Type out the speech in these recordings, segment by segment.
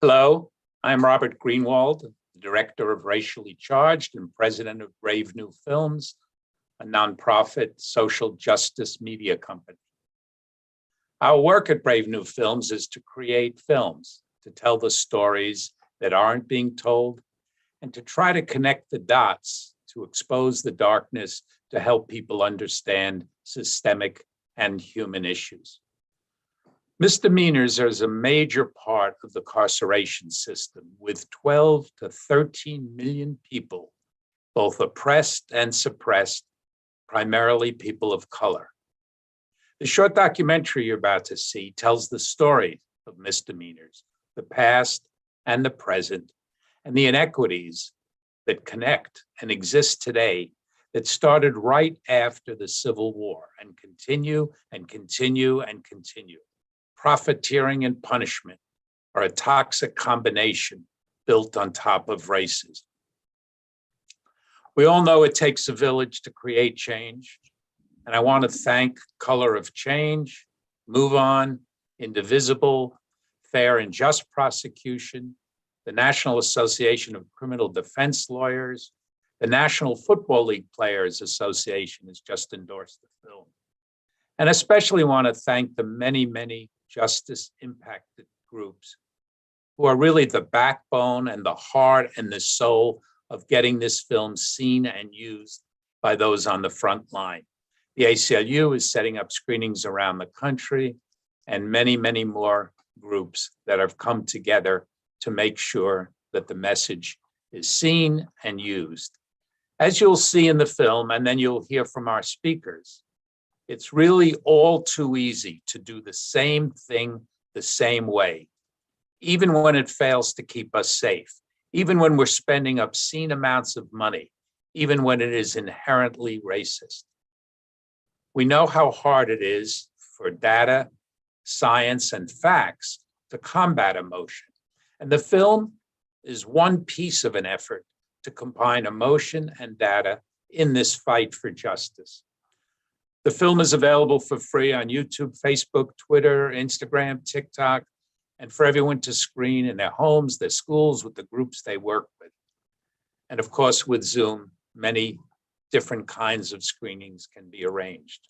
Hello, I'm Robert Greenwald, the director of Racially Charged and president of Brave New Films, a nonprofit social justice media company. Our work at Brave New Films is to create films, to tell the stories that aren't being told, and to try to connect the dots, to expose the darkness, to help people understand systemic and human issues. Misdemeanors are a major part of the carceration system, with 12 to 13 million people, both oppressed and suppressed, primarily people of color. The short documentary you're about to see tells the story of misdemeanors, the past and the present, and the inequities that connect and exist today that started right after the Civil War and continue and continue and continue. Profiteering and punishment are a toxic combination built on top of racism. We all know it takes a village to create change, and I want to thank Color of Change, MoveOn, Indivisible, Fair and Just Prosecution, the National Association of Criminal Defense Lawyers, the National Football League Players Association has just endorsed the film, and especially want to thank the many justice impacted groups who are really the backbone and the heart and the soul of getting this film seen and used by those on the front line. The ACLU is setting up screenings around the country, and many more groups that have come together to make sure that the message is seen and used. As you'll see in the film, and then you'll hear from our speakers, it's really all too easy to do the same thing the same way, even when it fails to keep us safe, even when we're spending obscene amounts of money, even when it is inherently racist. We know how hard it is for data, science, and facts to combat emotion. And the film is one piece of an effort to combine emotion and data in this fight for justice. The film is available for free on YouTube, Facebook, Twitter, Instagram, TikTok, and for everyone to screen in their homes, their schools, with the groups they work with. And of course, with Zoom, many different kinds of screenings can be arranged.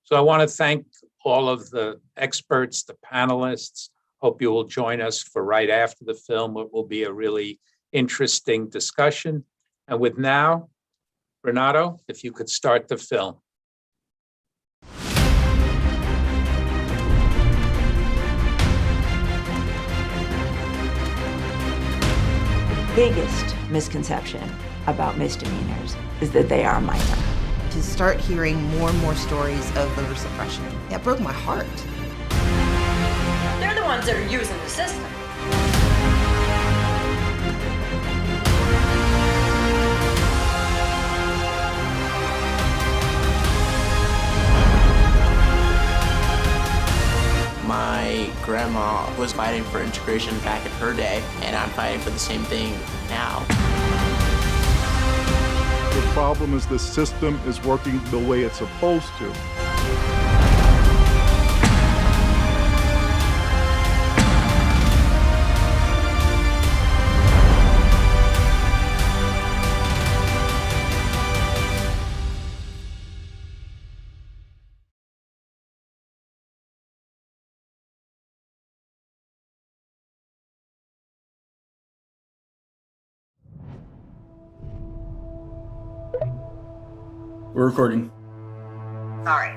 So I want to thank all of the experts, the panelists. Hope you will join us for right after the film. It will be a really interesting discussion. And with now, Renato, if you could start the film. Biggest misconception about misdemeanors is that they are minor. To start hearing more and more stories of voter suppression, that broke my heart. They're the ones that are using the system. My grandma was fighting for integration back in her day, and I'm fighting for the same thing now. The problem is the system is working the way it's supposed to. We're recording. Sorry.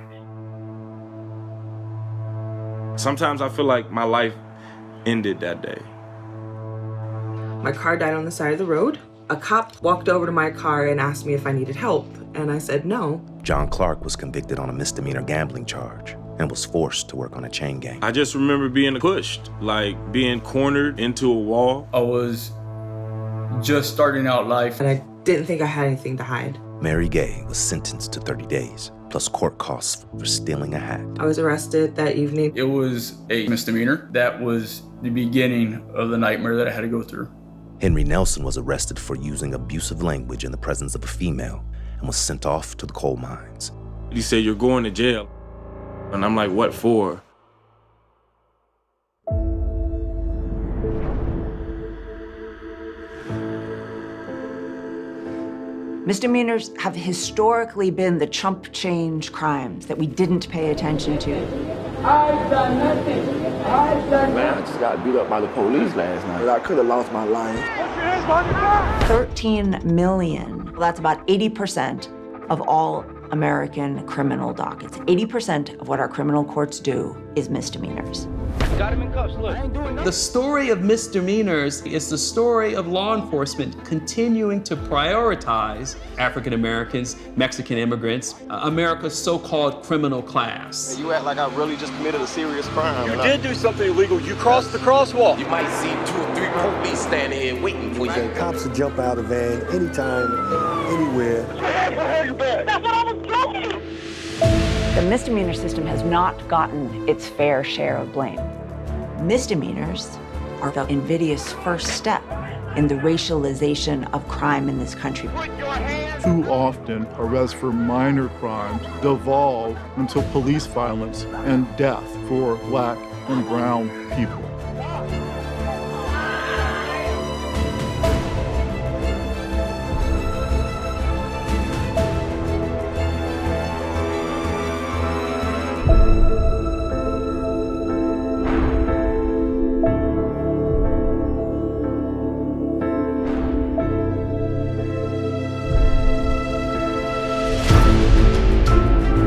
Sometimes I feel like my life ended that day. My car died on the side of the road. A cop walked over to my car and asked me if I needed help, and I said no. John Clark was convicted on a misdemeanor gambling charge and was forced to work on a chain gang. I just remember being pushed, like being cornered into a wall. I was just starting out life. And I didn't think I had anything to hide. Mary Gay was sentenced to 30 days, plus court costs for stealing a hat. I was arrested that evening. It was a misdemeanor. That was the beginning of the nightmare that I had to go through. Henry Nelson was arrested for using abusive language in the presence of a female and was sent off to the coal mines. He said, "You're going to jail." And I'm like, "What for?" Misdemeanors have historically been the chump change crimes that we didn't pay attention to. I've done nothing. Man, I just got beat up by the police last night. I could have lost my life. 13 million. Well, that's about 80% of all American criminal dockets. 80% of what our criminal courts do is misdemeanors. Got him in cuffs, look. I ain't doing nothing. The story of misdemeanors is the story of law enforcement continuing to prioritize African Americans, Mexican immigrants, America's so-called criminal class. You act like I really just committed a serious crime. You did do something illegal. You crossed the crosswalk. You might see 2 or 3 police standing here waiting for you. Cops will jump out of the van anytime, anywhere. That's what I was doing. The misdemeanor system has not gotten its fair share of blame. Misdemeanors are the invidious first step in the racialization of crime in this country. Too often, arrests for minor crimes devolve into police violence and death for Black and brown people.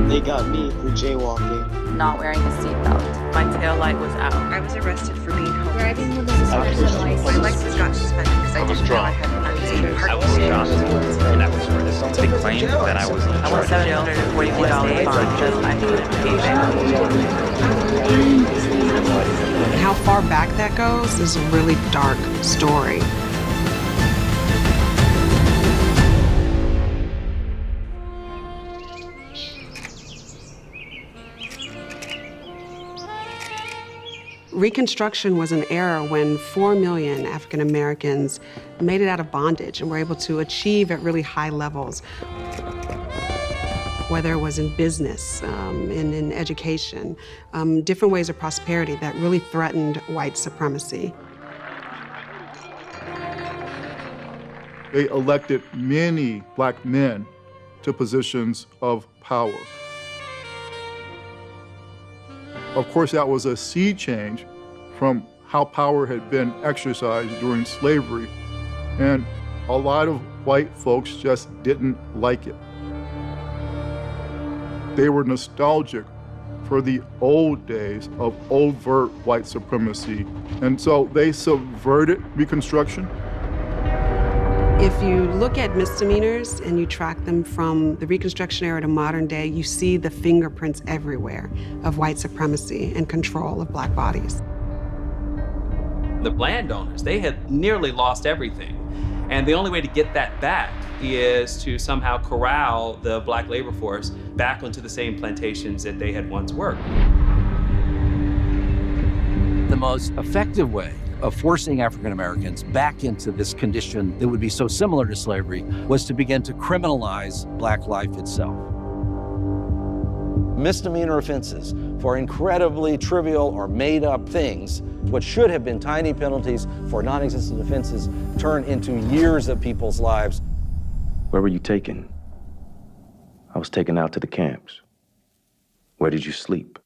They got me for jaywalking. Not wearing a seatbelt. My tail light was out. I was arrested for being home. Driving with a suspended license. My license got suspended because I didn't know I had I was shocked, and that was for this big claim that I was in I want $744 fine because I couldn't pay it. And how far back that goes is a really dark story. Reconstruction was an era when 4 million African Americans made it out of bondage and were able to achieve at really high levels, whether it was in business, in education, different ways of prosperity that really threatened white supremacy. They elected many Black men to positions of power. Of course, that was a sea change from how power had been exercised during slavery, and a lot of white folks just didn't like it. They were nostalgic for the old days of overt white supremacy, and so they subverted Reconstruction. If you look at misdemeanors and you track them from the Reconstruction era to modern day, you see the fingerprints everywhere of white supremacy and control of Black bodies. The landowners, they had nearly lost everything. And the only way to get that back is to somehow corral the Black labor force back onto the same plantations that they had once worked. The most effective way of forcing African Americans back into this condition that would be so similar to slavery was to begin to criminalize Black life itself. Misdemeanor offenses for incredibly trivial or made-up things, what should have been tiny penalties for non-existent offenses, turn into years of people's lives. Where were you taken? I was taken out to the camps. Where did you sleep?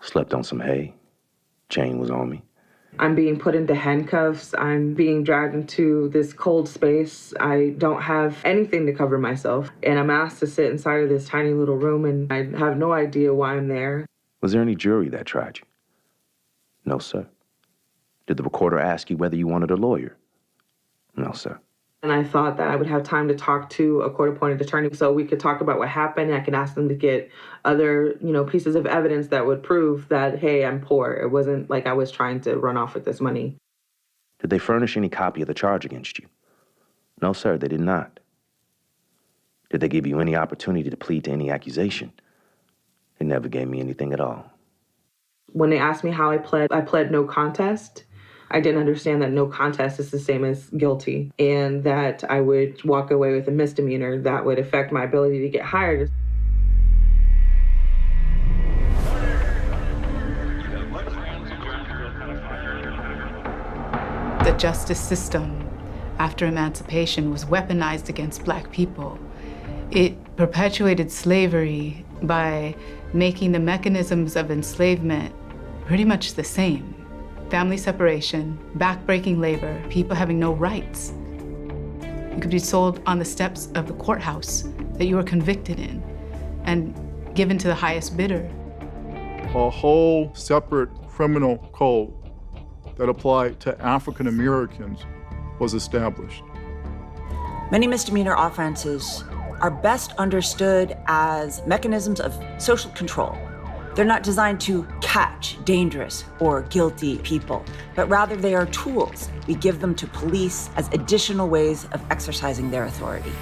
Slept on some hay. Chain was on me. I'm being put into handcuffs. I'm being dragged into this cold space. I don't have anything to cover myself. And I'm asked to sit inside of this tiny little room, and I have no idea why I'm there. Was there any jury that tried you? No, sir. Did the recorder ask you whether you wanted a lawyer? No, sir. And I thought that I would have time to talk to a court-appointed attorney so we could talk about what happened. I could ask them to get other, pieces of evidence that would prove that, hey, I'm poor. It wasn't like I was trying to run off with this money. Did they furnish any copy of the charge against you? No, sir, they did not. Did they give you any opportunity to plead to any accusation? They never gave me anything at all. When they asked me how I pled no contest. I didn't understand that no contest is the same as guilty, and that I would walk away with a misdemeanor that would affect my ability to get hired. The justice system after emancipation was weaponized against Black people. It perpetuated slavery by making the mechanisms of enslavement pretty much the same. Family separation, backbreaking labor, people having no rights. You could be sold on the steps of the courthouse that you were convicted in and given to the highest bidder. A whole separate criminal code that applied to African Americans was established. Many misdemeanor offenses are best understood as mechanisms of social control. They're not designed to catch dangerous or guilty people, but rather they are tools. We give them to police as additional ways of exercising their authority.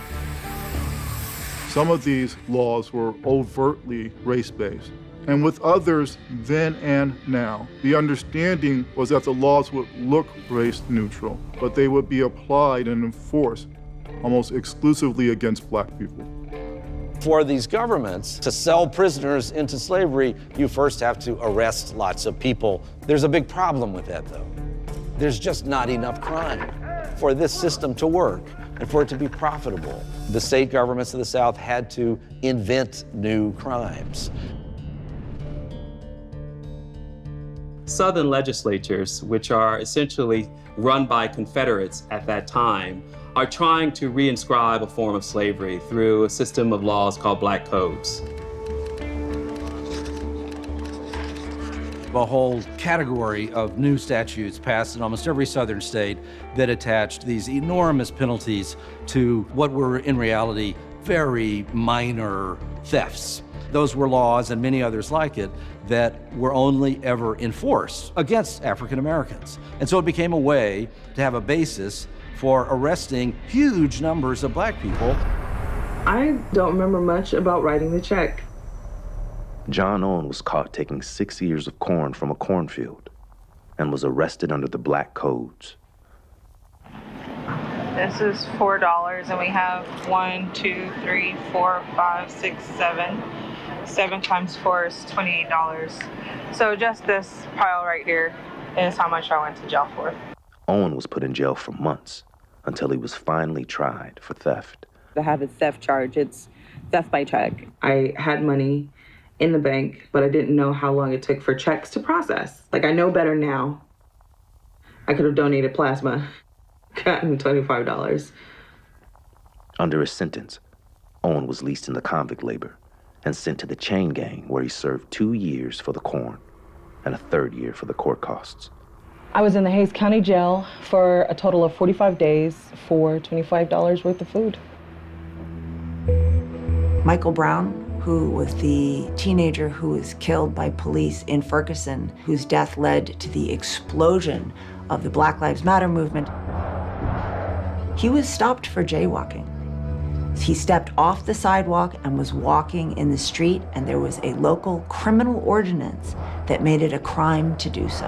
Some of these laws were overtly race-based, and with others then and now, the understanding was that the laws would look race-neutral, but they would be applied and enforced almost exclusively against Black people. For these governments to sell prisoners into slavery, you first have to arrest lots of people. There's a big problem with that, though. There's just not enough crime for this system to work and for it to be profitable. The state governments of the South had to invent new crimes. Southern legislatures, which are essentially run by Confederates at that time, are trying to reinscribe a form of slavery through a system of laws called Black Codes. A whole category of new statutes passed in almost every southern state that attached these enormous penalties to what were in reality very minor thefts. Those were laws, and many others like it, that were only ever enforced against African Americans. And so it became a way to have a basis for arresting huge numbers of Black people. I don't remember much about writing the check. John Owen was caught taking 6 ears of corn from a cornfield and was arrested under the Black Codes. This is $4, and we have 1, 2, 3, 4, 5, 6, 7. 7 times 4 is $28. So just this pile right here is how much I went to jail for. Owen was put in jail for months until he was finally tried for theft. I have a theft charge. It's theft by check. I had money in the bank, but I didn't know how long it took for checks to process. Like, I know better now. I could have donated plasma, gotten $25. Under his sentence, Owen was leased into convict labor and sent to the chain gang, where he served 2 years for the corn and a 3rd year for the court costs. I was in the Hays County Jail for a total of 45 days for $25 worth of food. Michael Brown, who was the teenager who was killed by police in Ferguson, whose death led to the explosion of the Black Lives Matter movement, he was stopped for jaywalking. He stepped off the sidewalk and was walking in the street, and there was a local criminal ordinance that made it a crime to do so.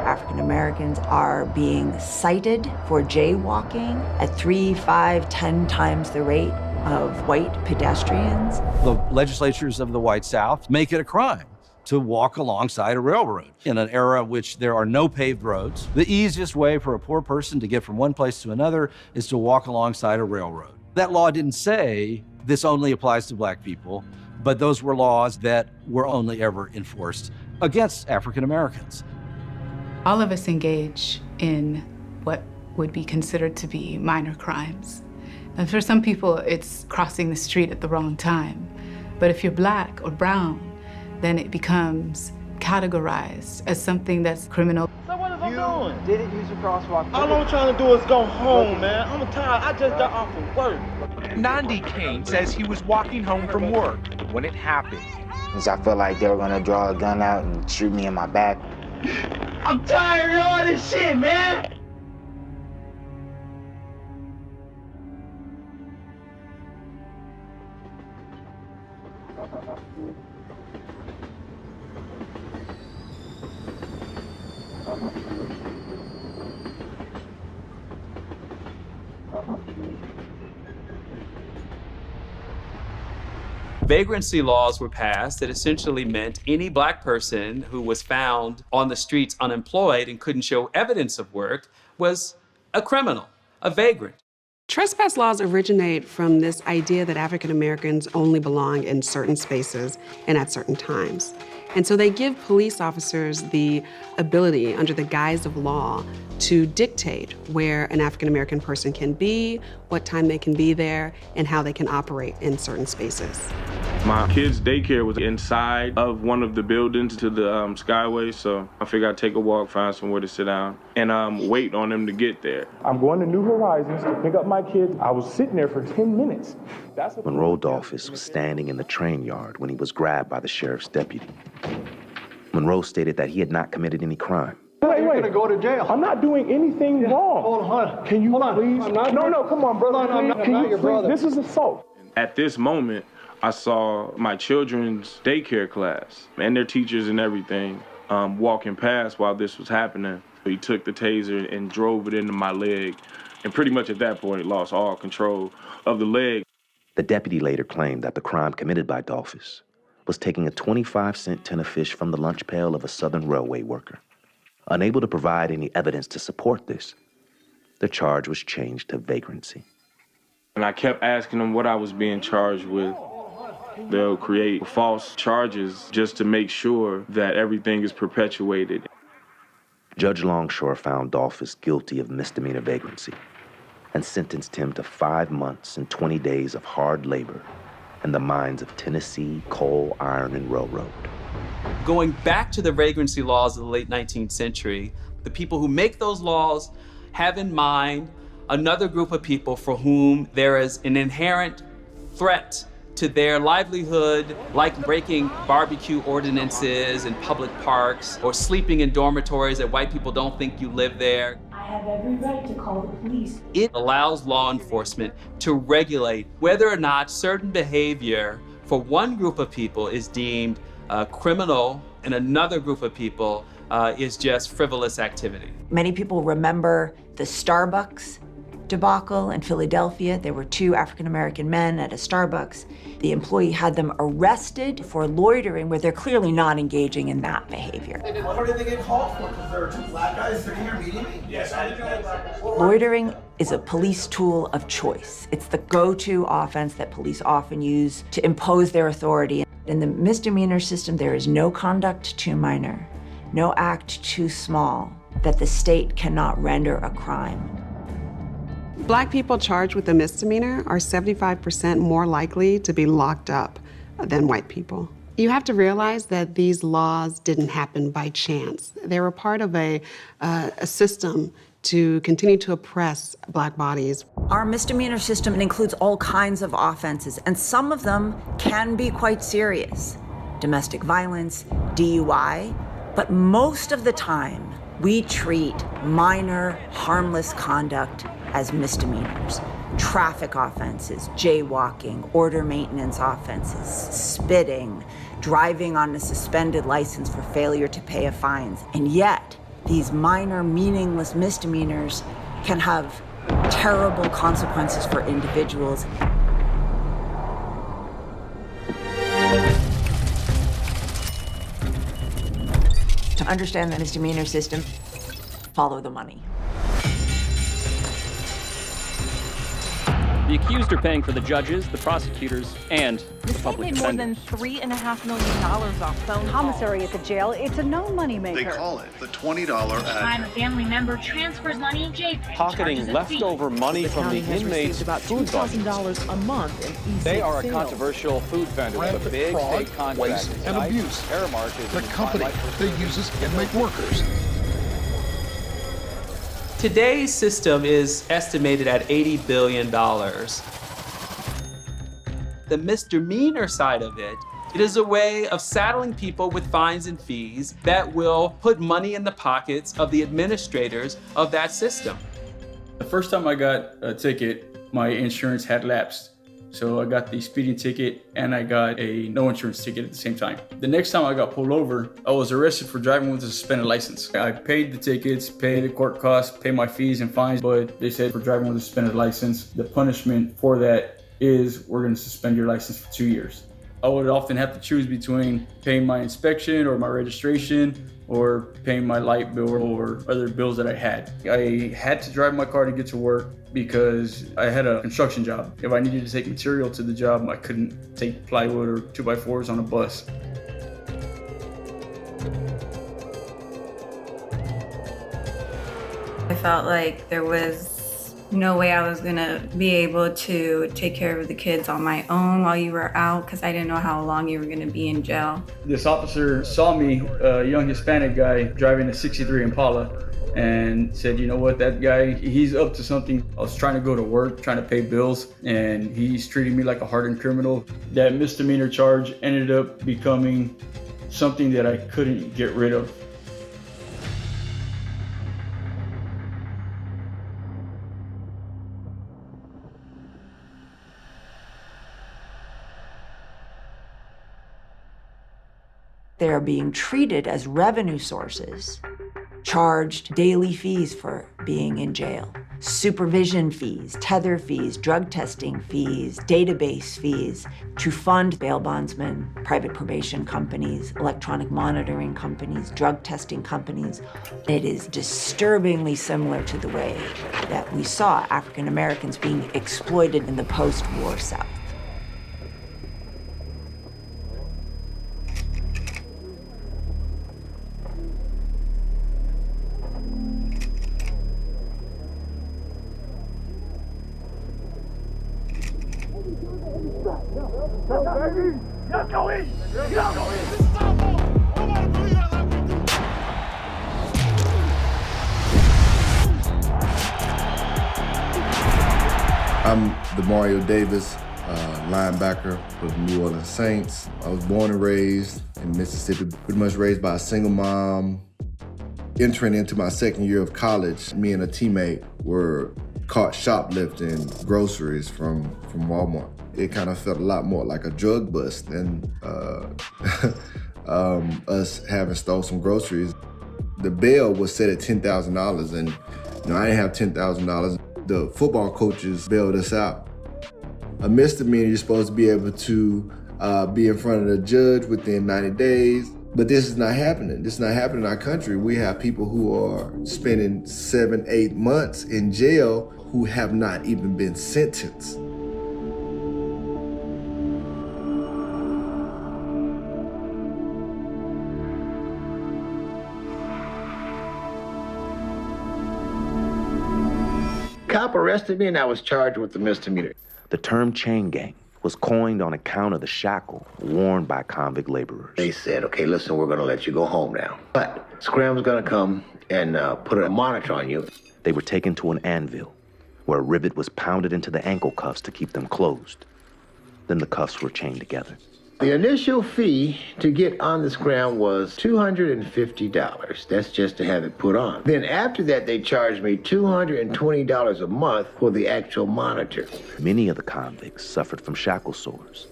African Americans are being cited for jaywalking at 3, 5, 10 times the rate of white pedestrians. The legislatures of the white South make it a crime to walk alongside a railroad. In an era in which there are no paved roads, the easiest way for a poor person to get from one place to another is to walk alongside a railroad. That law didn't say this only applies to Black people, but those were laws that were only ever enforced against African Americans. All of us engage in what would be considered to be minor crimes. And for some people, it's crossing the street at the wrong time. But if you're Black or brown, then it becomes categorized as something that's criminal. So what is I doing? Didn't use a crosswalk. All I'm trying to do is go home, man. I'm tired. I just got off of work. Nandi Kane says he was walking home from work when it happened. I felt like they were gonna draw a gun out and shoot me in my back. I'm tired of all this shit, man. Vagrancy laws were passed that essentially meant any Black person who was found on the streets unemployed and couldn't show evidence of work was a criminal. a vagrant. Trespass laws originate from this idea that African Americans only belong in certain spaces and at certain times. And so they give police officers the ability, under the guise of law, to dictate where an African American person can be, what time they can be there, and how they can operate in certain spaces. My kid's daycare was inside of one of the buildings to the Skyway, so I figured I'd take a walk, find somewhere to sit down, and wait on them to get there. I'm going to New Horizons to pick up my kids. I was sitting there for 10 minutes. Monroe Dolphus was standing in the train yard when he was grabbed by the sheriff's deputy. Monroe stated that he had not committed any crime. Wait. You're gonna go to jail. I'm not doing anything wrong. Hold on. Can you please? No, come on, brother. I'm not your brother. This is assault. At this moment, I saw my children's daycare class and their teachers and everything walking past while this was happening. He took the taser and drove it into my leg, and pretty much at that point lost all control of the leg. The deputy later claimed that the crime committed by Dolphus was taking a 25-cent tin of fish from the lunch pail of a Southern Railway worker. Unable to provide any evidence to support this, the charge was changed to vagrancy. And I kept asking them what I was being charged with. They'll create false charges just to make sure that everything is perpetuated. Judge Longshore found Dolphus guilty of misdemeanor vagrancy and sentenced him to 5 months and 20 days of hard labor in the mines of Tennessee, coal, iron, and railroad. Going back to the vagrancy laws of the late 19th century, the people who make those laws have in mind another group of people for whom there is an inherent threat to their livelihood, like breaking barbecue ordinances in public parks or sleeping in dormitories that white people don't think you live there. I have every right to call the police. It allows law enforcement to regulate whether or not certain behavior for one group of people is deemed criminal and another group of people is just frivolous activity. Many people remember the Starbucks debacle in Philadelphia. There were 2 African-American men at a Starbucks. The employee had them arrested for loitering where they're clearly not engaging in that behavior. What did they get called for? Because there were 2 black guys sitting here meeting me? Yes, I didn't know. Loitering is a police tool of choice. It's the go-to offense that police often use to impose their authority. In the misdemeanor system, there is no conduct too minor, no act too small that the state cannot render a crime. Black people charged with a misdemeanor are 75% more likely to be locked up than white people. You have to realize that these laws didn't happen by chance. They were part of a system to continue to oppress Black bodies. Our misdemeanor system includes all kinds of offenses, and some of them can be quite serious. Domestic violence, DUI, but most of the time, we treat minor, harmless conduct as misdemeanors. Traffic offenses, jaywalking, order maintenance offenses, spitting, driving on a suspended license for failure to pay a fine. And yet, these minor, meaningless misdemeanors can have terrible consequences for individuals. To understand the misdemeanor system, follow the money. The accused are paying for the judges, the prosecutors, and the public They made defender. more than $3.5 million off phone commissary at the jail. It's a no money maker. They call it the $20 ad. I'm a family member transfers money in jail. Pocketing leftover money from the inmates' about food budget. $2,000 a month in e-cig They are a sales. controversial food vendor with a Rampant big fraud, state contract. waste, and Tonight, abuse. Aramark is The in company spotlight. that uses inmate workers. Today's system is estimated at $80 billion. The misdemeanor side of it is a way of saddling people with fines and fees that will put money in the pockets of the administrators of that system. The first time I got a ticket, my insurance had lapsed. So I got the speeding ticket and I got a no insurance ticket at the same time. The next time I got pulled over, I was arrested for driving with a suspended license. I paid the tickets, paid the court costs, paid my fees and fines, but they said for driving with a suspended license, the punishment for that is we're going to suspend your license for 2 years. I would often have to choose between paying my inspection or my registration or paying my light bill or other bills that I had. I had to drive my car to get to work because I had a construction job. If I needed to take material to the job, I couldn't take plywood or 2x4s on a bus. I felt like there was no way I was gonna be able to take care of the kids on my own while you were out, because I didn't know how long you were gonna be in jail. This officer saw me, a young Hispanic guy, driving a 63 Impala, and said, you know what, that guy, he's up to something. I was trying to go to work, trying to pay bills, and he's treating me like a hardened criminal. That misdemeanor charge ended up becoming something that I couldn't get rid of. They are being treated as revenue sources, charged daily fees for being in jail, supervision fees, tether fees, drug testing fees, database fees, to fund bail bondsmen, private probation companies, electronic monitoring companies, drug testing companies. It is disturbingly similar to the way that we saw African Americans being exploited in the post-war South. I'm DeMario Davis, linebacker for the New Orleans Saints. I was born and raised in Mississippi, pretty much raised by a single mom. Entering into my second year of college, me and a teammate were caught shoplifting groceries from Walmart. It kind of felt a lot more like a drug bust than us having stole some groceries. The bail was set at $10,000, and I didn't have $10,000. The football coaches bailed us out. A misdemeanor, you're supposed to be able to be in front of the judge within 90 days, but this is not happening. This is not happening in our country. We have people who are spending 7, 8 months in jail who have not even been sentenced. Cop arrested me and I was charged with the misdemeanor. The term chain gang was coined on account of the shackle worn by convict laborers. They said, okay, listen, we're gonna let you go home now. But Scram's gonna come and put a monitor on you. They were taken to an anvil, where a rivet was pounded into the ankle cuffs to keep them closed. Then the cuffs were chained together. The initial fee to get on the Scram was $250. That's just to have it put on. Then after that, they charged me $220 a month for the actual monitor. Many of the convicts suffered from shackle sores,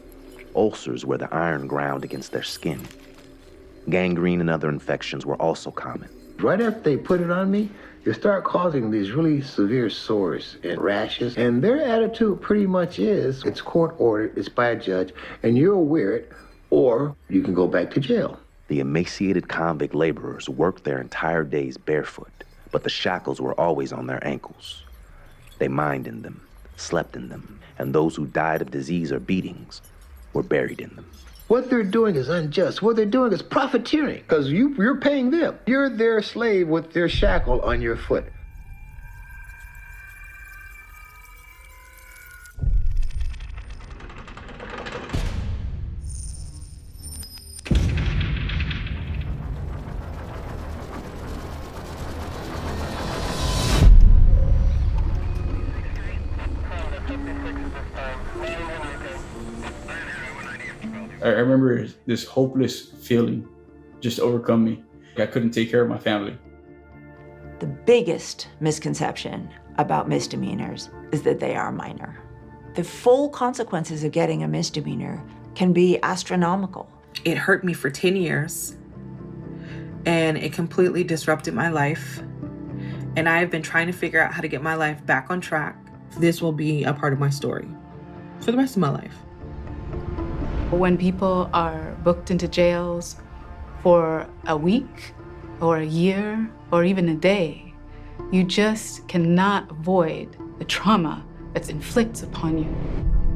ulcers where the iron ground against their skin. Gangrene and other infections were also common. Right after they put it on me, they start causing these really severe sores and rashes. And their attitude pretty much is, it's court ordered, it's by a judge, and you'll wear it, or you can go back to jail. The emaciated convict laborers worked their entire days barefoot, but the shackles were always on their ankles. They mined in them, slept in them, and those who died of disease or beatings were buried in them. What they're doing is unjust. What they're doing is profiteering, because you're paying them. You're their slave with their shackle on your foot. I remember this hopeless feeling just overcome me. I couldn't take care of my family. The biggest misconception about misdemeanors is that they are minor. The full consequences of getting a misdemeanor can be astronomical. It hurt me for 10 years, and it completely disrupted my life. And I have been trying to figure out how to get my life back on track. This will be a part of my story for the rest of my life. When people are booked into jails for a week, or a year or even a day. You just cannot avoid the trauma that's inflicted upon you.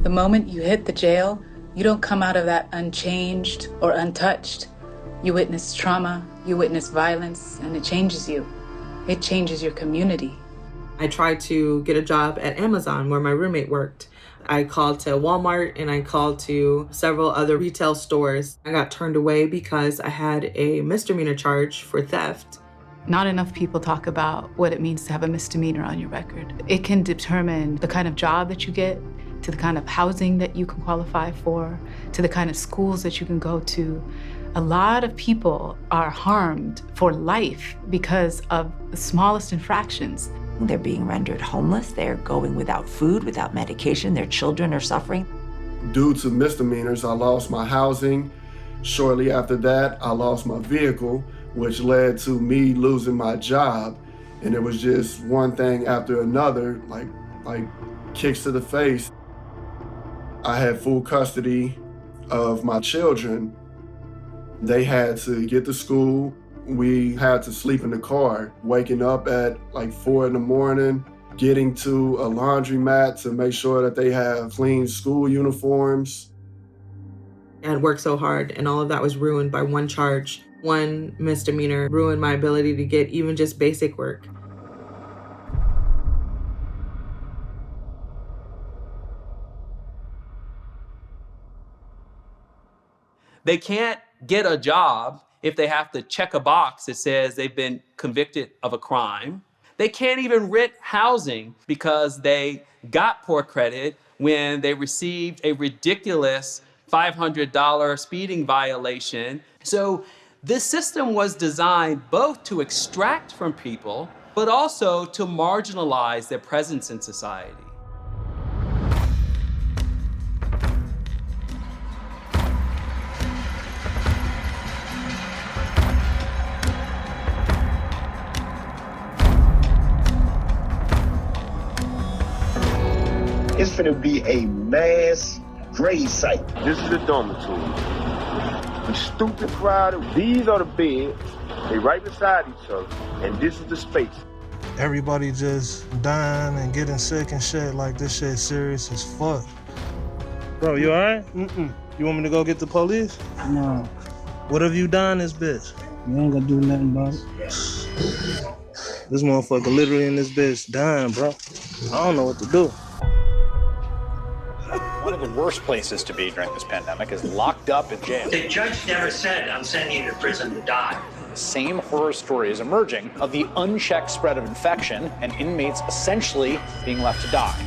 The moment you hit the jail, you don't come out of that unchanged or untouched. You witness trauma, you witness violence, and it changes you. It changes your community. I tried to get a job at Amazon where my roommate worked. I called to Walmart and I called to several other retail stores. I got turned away because I had a misdemeanor charge for theft. Not enough people talk about what it means to have a misdemeanor on your record. It can determine the kind of job that you get, to the kind of housing that you can qualify for, to the kind of schools that you can go to. A lot of people are harmed for life because of the smallest infractions. They're being rendered homeless. They're going without food, without medication. Their children are suffering. Due to misdemeanors, I lost my housing. Shortly after that, I lost my vehicle, which led to me losing my job. And it was just one thing after another, like kicks to the face. I had full custody of my children. They had to get to school. We had to sleep in the car, waking up at like 4 in the morning, getting to a laundromat to make sure that they have clean school uniforms. I had worked so hard and all of that was ruined by one charge. One misdemeanor ruined my ability to get even just basic work. They can't get a job if they have to check a box that says they've been convicted of a crime. They can't even rent housing because they got poor credit when they received a ridiculous $500 speeding violation. So this system was designed both to extract from people, but also to marginalize their presence in society. It's finna be a mass grave site. This is the dormitory. The stupid crowd, these are the beds. They right beside each other, and this is the space. Everybody just dying and getting sick and shit. Like, this shit serious as fuck. Bro, you alright? You want me to go get the police? No. What have you done this bitch? You ain't gonna do nothing about it. This motherfucker literally in this bitch dying, bro. I don't know what to do. One of the worst places to be during this pandemic is locked up in jail. The judge never said, I'm sending you to prison to die. The same horror story is emerging of the unchecked spread of infection and inmates essentially being left to die.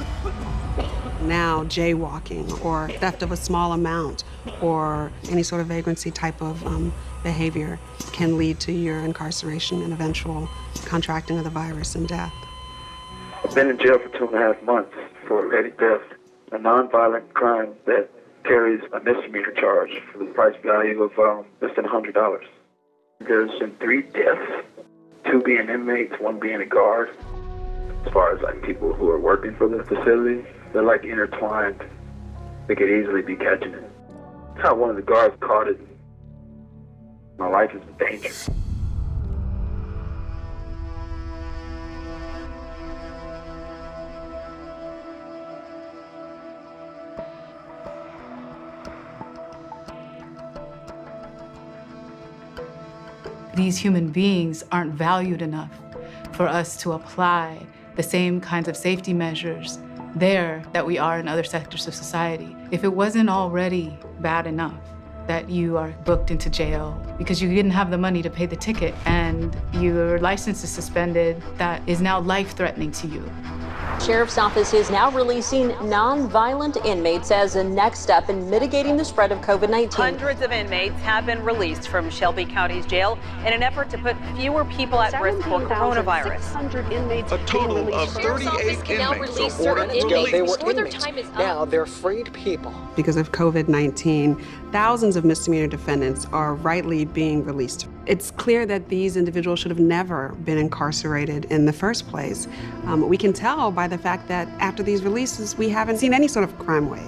Now, jaywalking or theft of a small amount or any sort of vagrancy type of behavior can lead to your incarceration and eventual contracting of the virus and death. I've been in jail for 2.5 months for petty theft, a nonviolent crime that carries a misdemeanor charge for the price value of less than $100. There's been 3 deaths, 2 being inmates, 1 being a guard. As far as like people who are working for the facility, they're like intertwined. They could easily be catching it. That's how one of the guards caught it. My life is in danger. These human beings aren't valued enough for us to apply the same kinds of safety measures there that we are in other sectors of society. If it wasn't already bad enough that you are booked into jail because you didn't have the money to pay the ticket and your license is suspended, that is now life-threatening to you. Sheriff's Office is now releasing non-violent inmates as a next step in mitigating the spread of COVID-19. Hundreds of inmates have been released from Shelby County's jail in an effort to put fewer people at risk for coronavirus. 600 inmates a total of 38 inmates are ordered to release. They were inmates. Now they're freed people. Because of COVID-19, thousands of misdemeanor defendants are rightly being released. It's clear that these individuals should have never been incarcerated in the first place. We can tell by the fact that after these releases, we haven't seen any sort of crime wave.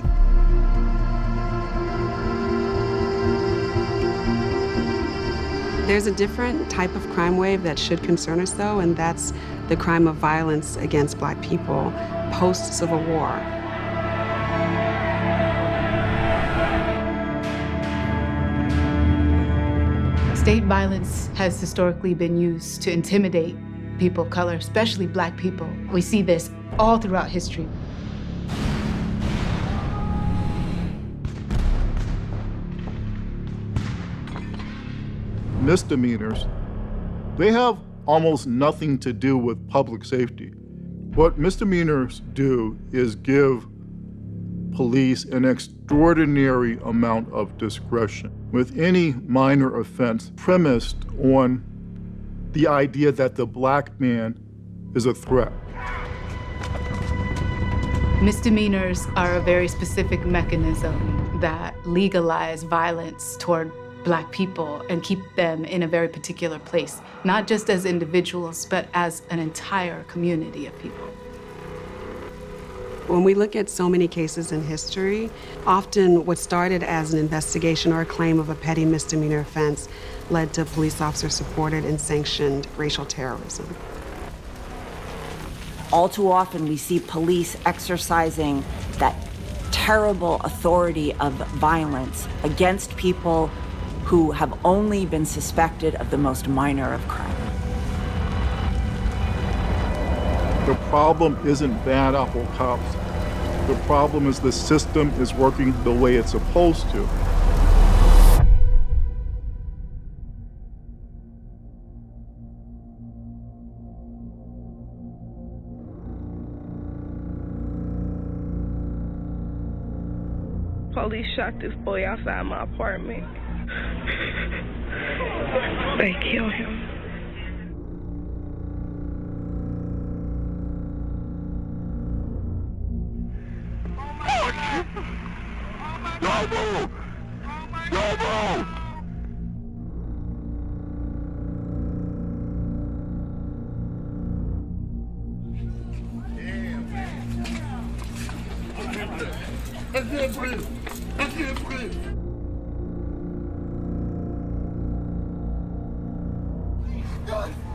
There's a different type of crime wave that should concern us, though, and that's the crime of violence against Black people post-Civil War. State violence has historically been used to intimidate people of color, especially Black people. We see this all throughout history. Misdemeanors, they have almost nothing to do with public safety. What misdemeanors do is give police an extraordinary amount of discretion with any minor offense premised on the idea that the Black man is a threat. Misdemeanors are a very specific mechanism that legalize violence toward Black people and keep them in a very particular place, not just as individuals, but as an entire community of people. When we look at so many cases in history, often what started as an investigation or a claim of a petty misdemeanor offense led to police officer-supported and sanctioned racial terrorism. All too often, we see police exercising that terrible authority of violence against people who have only been suspected of the most minor of crime. The problem isn't bad apple cops. The problem is the system is working the way it's supposed to. Police shot this boy outside my apartment. They killed him.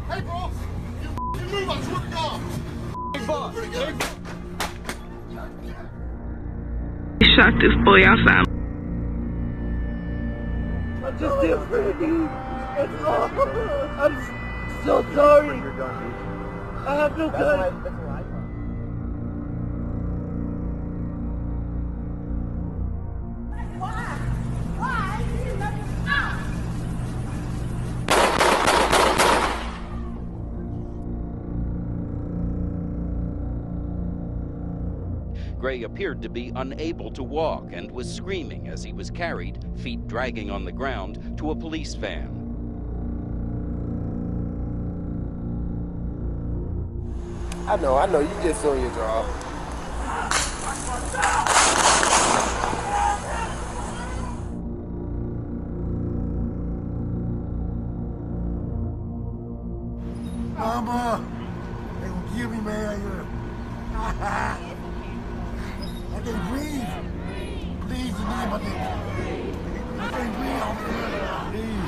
Hey, bro! You move, I swear to God! Hey, boss! He shot this boy outside. I just did pretty. I'm so sorry. I have no gun. Gray appeared to be unable to walk and was screaming as he was carried, feet dragging on the ground, to a police van. I know, you just on your job. Mama, they gonna kill me, man. I can't breathe. Please, you need my nigga. I can't breathe on me. Please.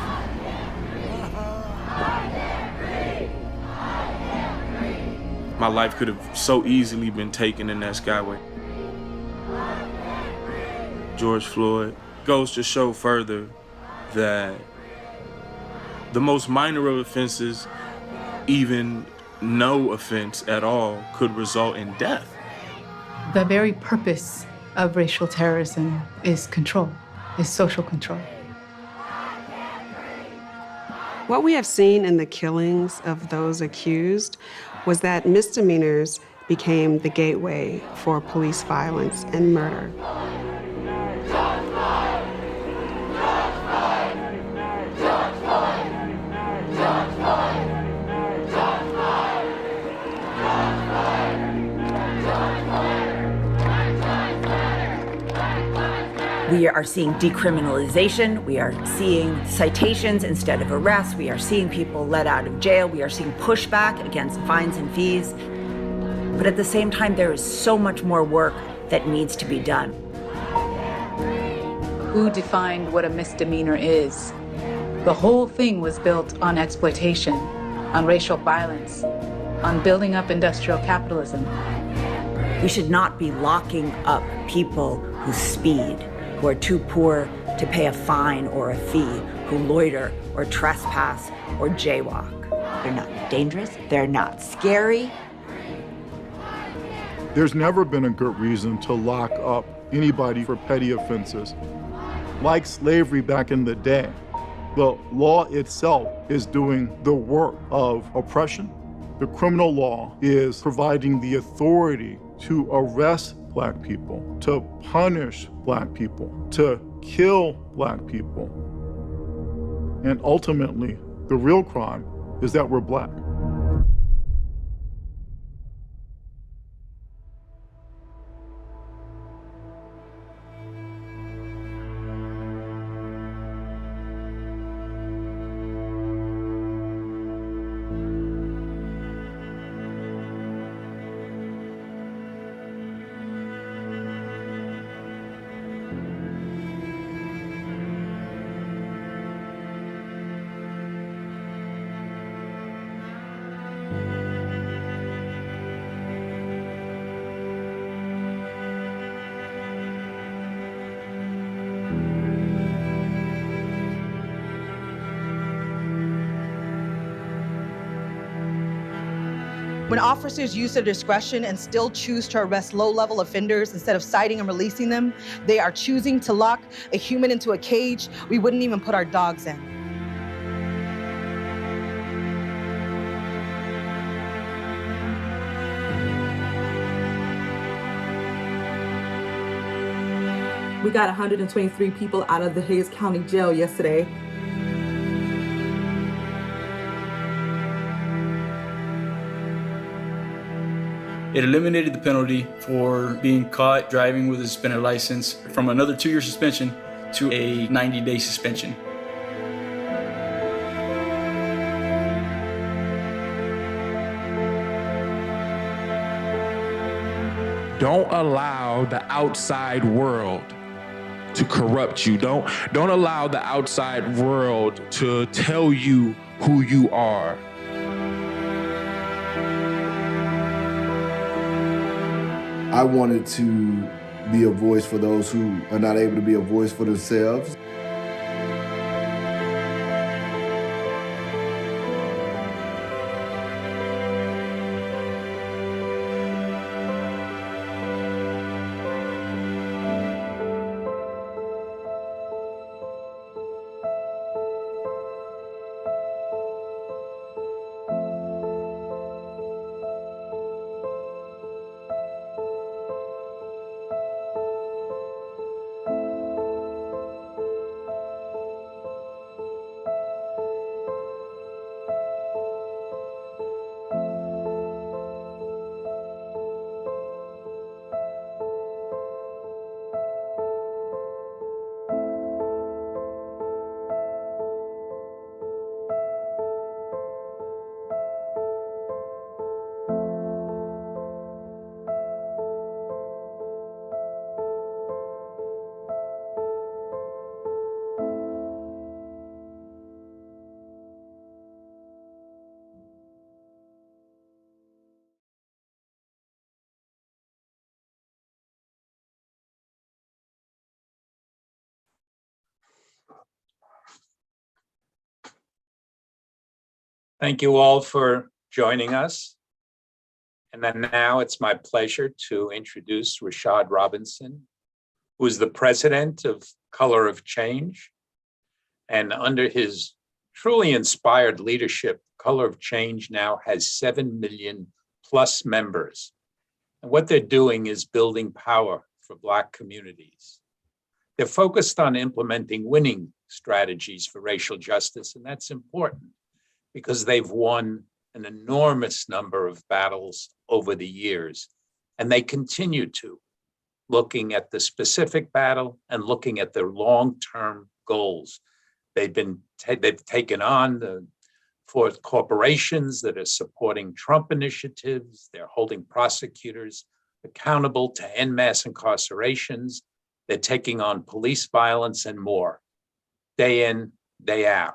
My life could have so easily been taken in that skyway. George Floyd goes to show further that the most minor of offenses, even no offense at all, could result in death. The very purpose of racial terrorism is control, is social control. What we have seen in the killings of those accused was that misdemeanors became the gateway for police violence and murder. We are seeing decriminalization. We are seeing citations instead of arrests. We are seeing people let out of jail. We are seeing pushback against fines and fees. But at the same time, there is so much more work that needs to be done. Who defined what a misdemeanor is? The whole thing was built on exploitation, on racial violence, on building up industrial capitalism. We should not be locking up people who speed, who are too poor to pay a fine or a fee, who loiter or trespass or jaywalk. They're not dangerous, they're not scary. There's never been a good reason to lock up anybody for petty offenses. Like slavery back in the day, the law itself is doing the work of oppression. The criminal law is providing the authority to arrest Black people, to punish Black people, to kill Black people. And ultimately, the real crime is that we're Black. When officers use their discretion and still choose to arrest low-level offenders instead of citing and releasing them, they are choosing to lock a human into a cage we wouldn't even put our dogs in. We got 123 people out of the Hayes County Jail yesterday. It eliminated the penalty for being caught driving with a suspended license from another 2-year suspension to a 90-day suspension. Don't allow the outside world to corrupt you. Don't allow the outside world to tell you who you are. I wanted to be a voice for those who are not able to be a voice for themselves. Thank you all for joining us. And then now it's my pleasure to introduce Rashad Robinson, who is the president of Color of Change. And under his truly inspired leadership, Color of Change now has 7 million plus members. And what they're doing is building power for Black communities. They're focused on implementing winning strategies for racial justice, and that's important because they've won an enormous number of battles over the years, and they continue to, looking at the specific battle and looking at their long-term goals. They've taken on the 4 corporations that are supporting Trump initiatives. They're holding prosecutors accountable to end mass incarcerations. They're taking on police violence and more, day in, day out.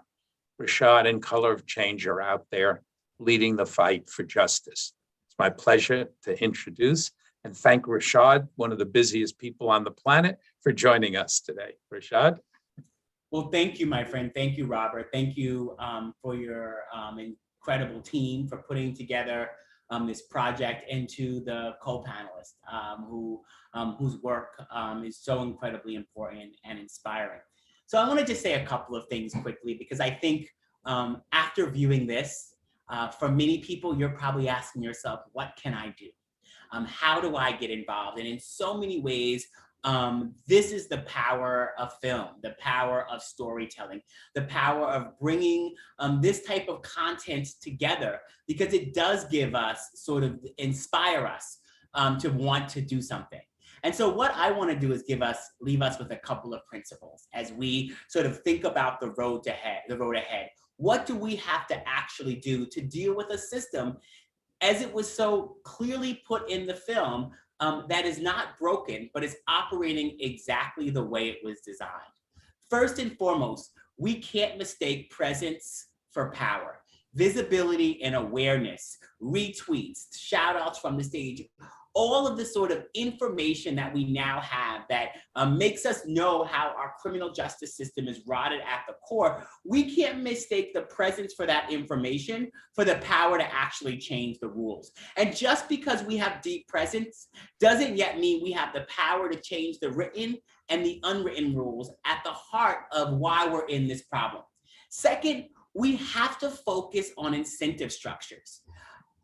Rashad and Color of Change are out there leading the fight for justice. It's my pleasure to introduce and thank Rashad, one of the busiest people on the planet, for joining us today. Rashad? Well, thank you, my friend. Thank you, Robert. Thank you for your incredible team for putting together this project, and to the co-panelists whose work is so incredibly important and inspiring. So I want to just say a couple of things quickly, because I think after viewing this, for many people, you're probably asking yourself, what can I do? How do I get involved? And in so many ways, this is the power of film, the power of storytelling, the power of bringing this type of content together, because it does give us, sort of inspire us to want to do something. And so what I want to do is leave us with a couple of principles as we sort of think about the road ahead. What do we have to actually do to deal with a system, as it was so clearly put in the film, that is not broken, but is operating exactly the way it was designed? First and foremost, we can't mistake presence for power. Visibility and awareness, retweets, shout outs from the stage, all of the sort of information that we now have that makes us know how our criminal justice system is rotted at the core. We can't mistake the presence for that information for the power to actually change the rules. And just because we have deep presence doesn't yet mean we have the power to change the written and the unwritten rules at the heart of why we're in this problem. Second, we have to focus on incentive structures.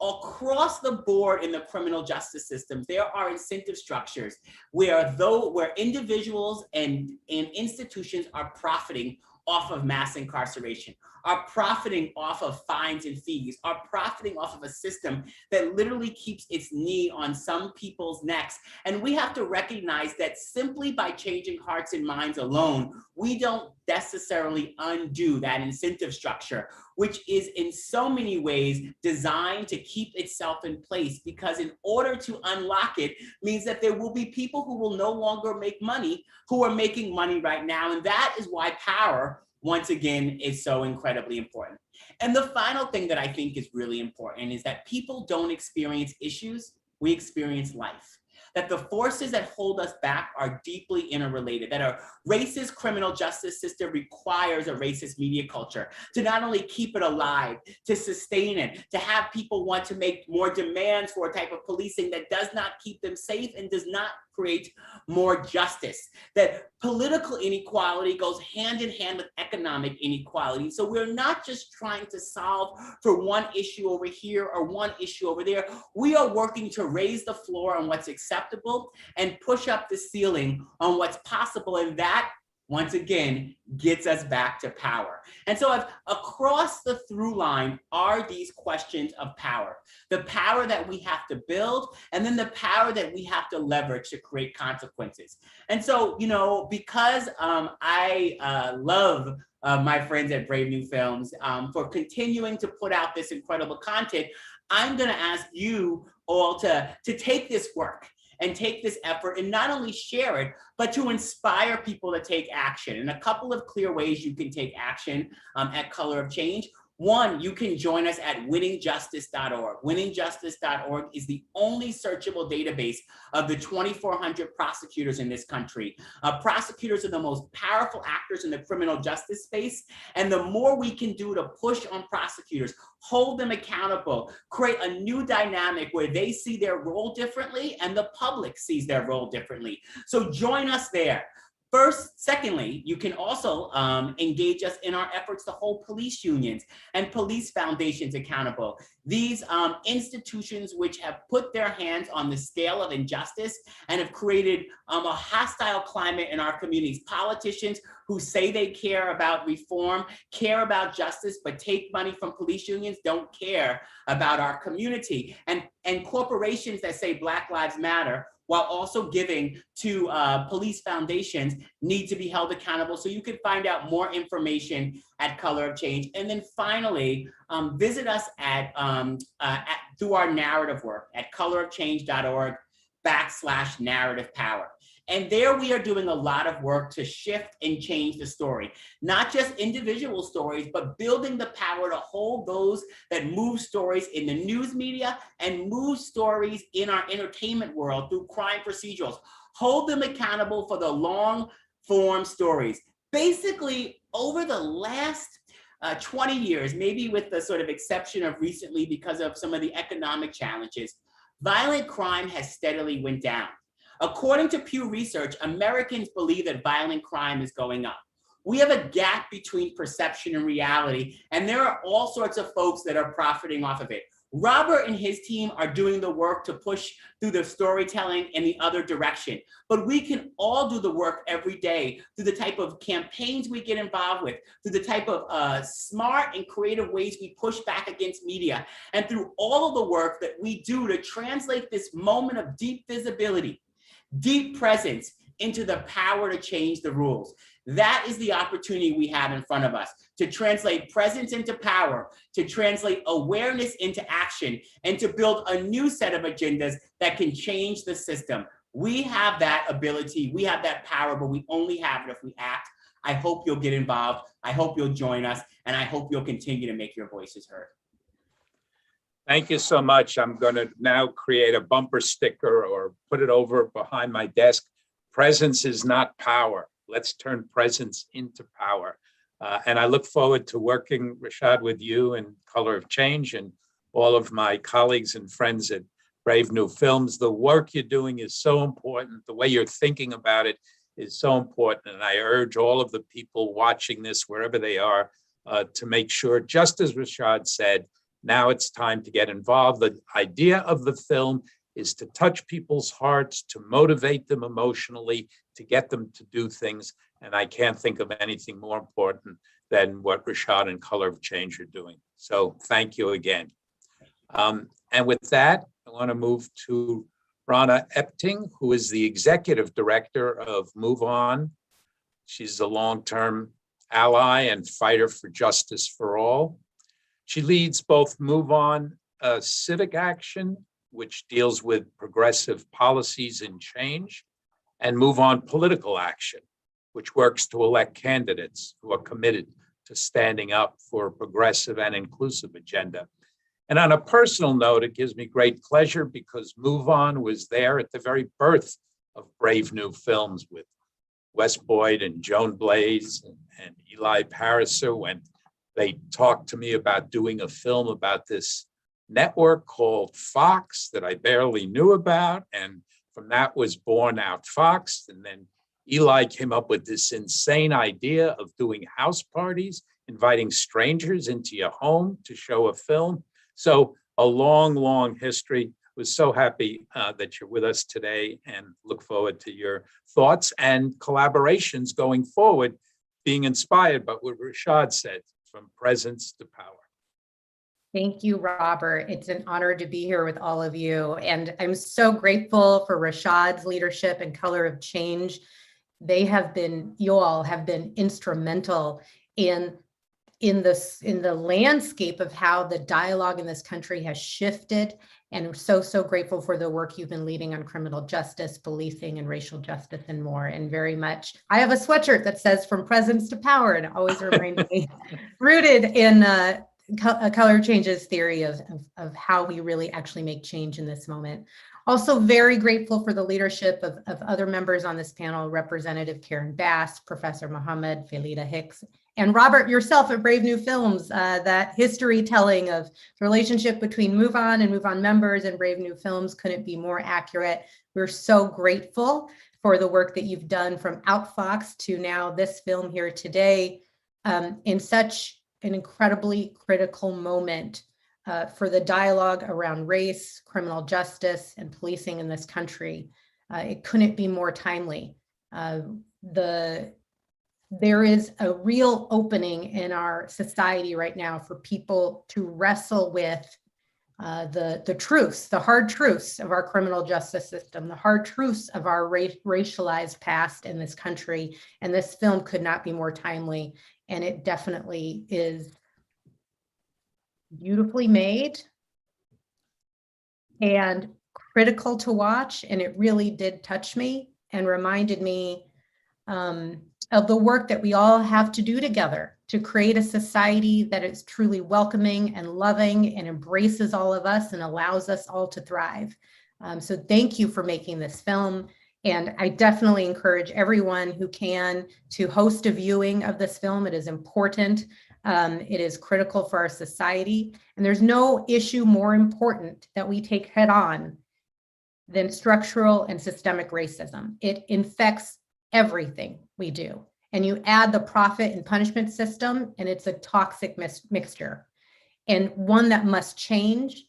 Across the board in the criminal justice systems, there are incentive structures where individuals and institutions are profiting off of mass incarceration, are profiting off of fines and fees, are profiting off of a system that literally keeps its knee on some people's necks. And we have to recognize that simply by changing hearts and minds alone, we don't necessarily undo that incentive structure, which is in so many ways designed to keep itself in place, because in order to unlock it means that there will be people who will no longer make money who are making money right now. And that is why power, once again, is so incredibly important. And the final thing that I think is really important is that people don't experience issues, we experience life. That the forces that hold us back are deeply interrelated, that a racist criminal justice system requires a racist media culture to not only keep it alive, to sustain it, to have people want to make more demands for a type of policing that does not keep them safe and does not create more justice. That political inequality goes hand in hand with economic inequality. So we're not just trying to solve for one issue over here or one issue over there. We are working to raise the floor on what's acceptable and push up the ceiling on what's possible. And that, once again, gets us back to power. And so across the through line are these questions of power. The power that we have to build, and then the power that we have to leverage to create consequences. And so, because I love my friends at Brave New Films for continuing to put out this incredible content, I'm gonna ask you all to take this work and take this effort and not only share it, but to inspire people to take action. And a couple of clear ways you can take action at Color of Change. One, you can join us at winningjustice.org. Winningjustice.org is the only searchable database of the 2,400 prosecutors in this country. Prosecutors are the most powerful actors in the criminal justice space. And the more we can do to push on prosecutors, hold them accountable, create a new dynamic where they see their role differently and the public sees their role differently. So join us there. Secondly, you can also engage us in our efforts to hold police unions and police foundations accountable. These institutions which have put their hands on the scale of injustice and have created a hostile climate in our communities. Politicians who say they care about reform, care about justice, but take money from police unions, don't care about our community. And corporations that say Black Lives Matter, while also giving to police foundations, need to be held accountable. So you can find out more information at Color of Change. And then finally, visit us through our narrative work at colorofchange.org/narrative power. And there we are doing a lot of work to shift and change the story, not just individual stories, but building the power to hold those that move stories in the news media and move stories in our entertainment world through crime procedurals. Hold them accountable for the long form stories. Basically, over the last 20 years, maybe with the sort of exception of recently because of some of the economic challenges, violent crime has steadily went down. According to Pew Research, Americans believe that violent crime is going up. We have a gap between perception and reality, and there are all sorts of folks that are profiting off of it. Robert and his team are doing the work to push through the storytelling in the other direction, but we can all do the work every day through the type of campaigns we get involved with, through the type of smart and creative ways we push back against media, and through all of the work that we do to translate this moment of deep visibility, deep presence into the power to change the rules. That is the opportunity we have in front of us, to translate presence into power, to translate awareness into action, and to build a new set of agendas that can change the system. We have that ability, we have that power, but we only have it if we act. I hope you'll get involved. I hope you'll join us, and I hope you'll continue to make your voices heard. Thank you so much. I'm going to now create a bumper sticker or put it over behind my desk. Presence is not power. Let's turn presence into power. And I look forward to working, Rashad, with you and Color of Change and all of my colleagues and friends at Brave New Films. The work you're doing is so important. The way you're thinking about it is so important. And I urge all of the people watching this, wherever they are, to make sure, just as Rashad said, now it's time to get involved. The idea of the film is to touch people's hearts, to motivate them emotionally, to get them to do things. And I can't think of anything more important than what Rashad and Color of Change are doing. So thank you again. And with that, I want to move to Rana Epting, who is the executive director of MoveOn. She's a long-term ally and fighter for justice for all. She leads both MoveOn Civic Action, which deals with progressive policies and change, and MoveOn Political Action, which works to elect candidates who are committed to standing up for a progressive and inclusive agenda. And on a personal note, it gives me great pleasure because MoveOn was there at the very birth of Brave New Films with Wes Boyd and Joan Blaze and Eli Pariser, when they talked to me about doing a film about this network called Fox that I barely knew about. And from that was born out Fox. And then Eli came up with this insane idea of doing house parties, inviting strangers into your home to show a film. So a long, long history. Was so happy that you're with us today and look forward to your thoughts and collaborations going forward, being inspired by what Rashad said, from presence to power. Thank you, Robert. It's an honor to be here with all of you. And I'm so grateful for Rashad's leadership and Color of Change. They have been, you all have been instrumental in the landscape of how the dialogue in this country has shifted. And I'm so grateful for the work you've been leading on criminal justice, policing, and racial justice, and more. And very much, I have a sweatshirt that says "From Presence to Power," and it always reminds me, rooted in Color Change's theory of how we really actually make change in this moment. Also very grateful for the leadership of other members on this panel, Representative Karen Bass, Professor Muhammad, Felida Hicks, and Robert yourself at Brave New Films. That history telling of the relationship between MoveOn and MoveOn members and Brave New Films couldn't be more accurate. We're so grateful for the work that you've done from Outfox to now this film here today, in such an incredibly critical moment for the dialogue around race, criminal justice, and policing in this country. It couldn't be more timely. There is a real opening in our society right now for people to wrestle with the truths, the hard truths of our criminal justice system, the hard truths of our racialized past in this country. And this film could not be more timely. And it definitely is beautifully made and critical to watch. And it really did touch me. and reminded me of the work that we all have to do together to create a society that is truly welcoming and loving and embraces all of us and allows us all to thrive. So thank you for making this film. And I definitely encourage everyone who can to host a viewing of this film. It is important. It is critical for our society. And there's no issue more important that we take head on than structural and systemic racism. It infects everything we do. And you add the profit and punishment system, and it's a toxic mixture, and one that must change.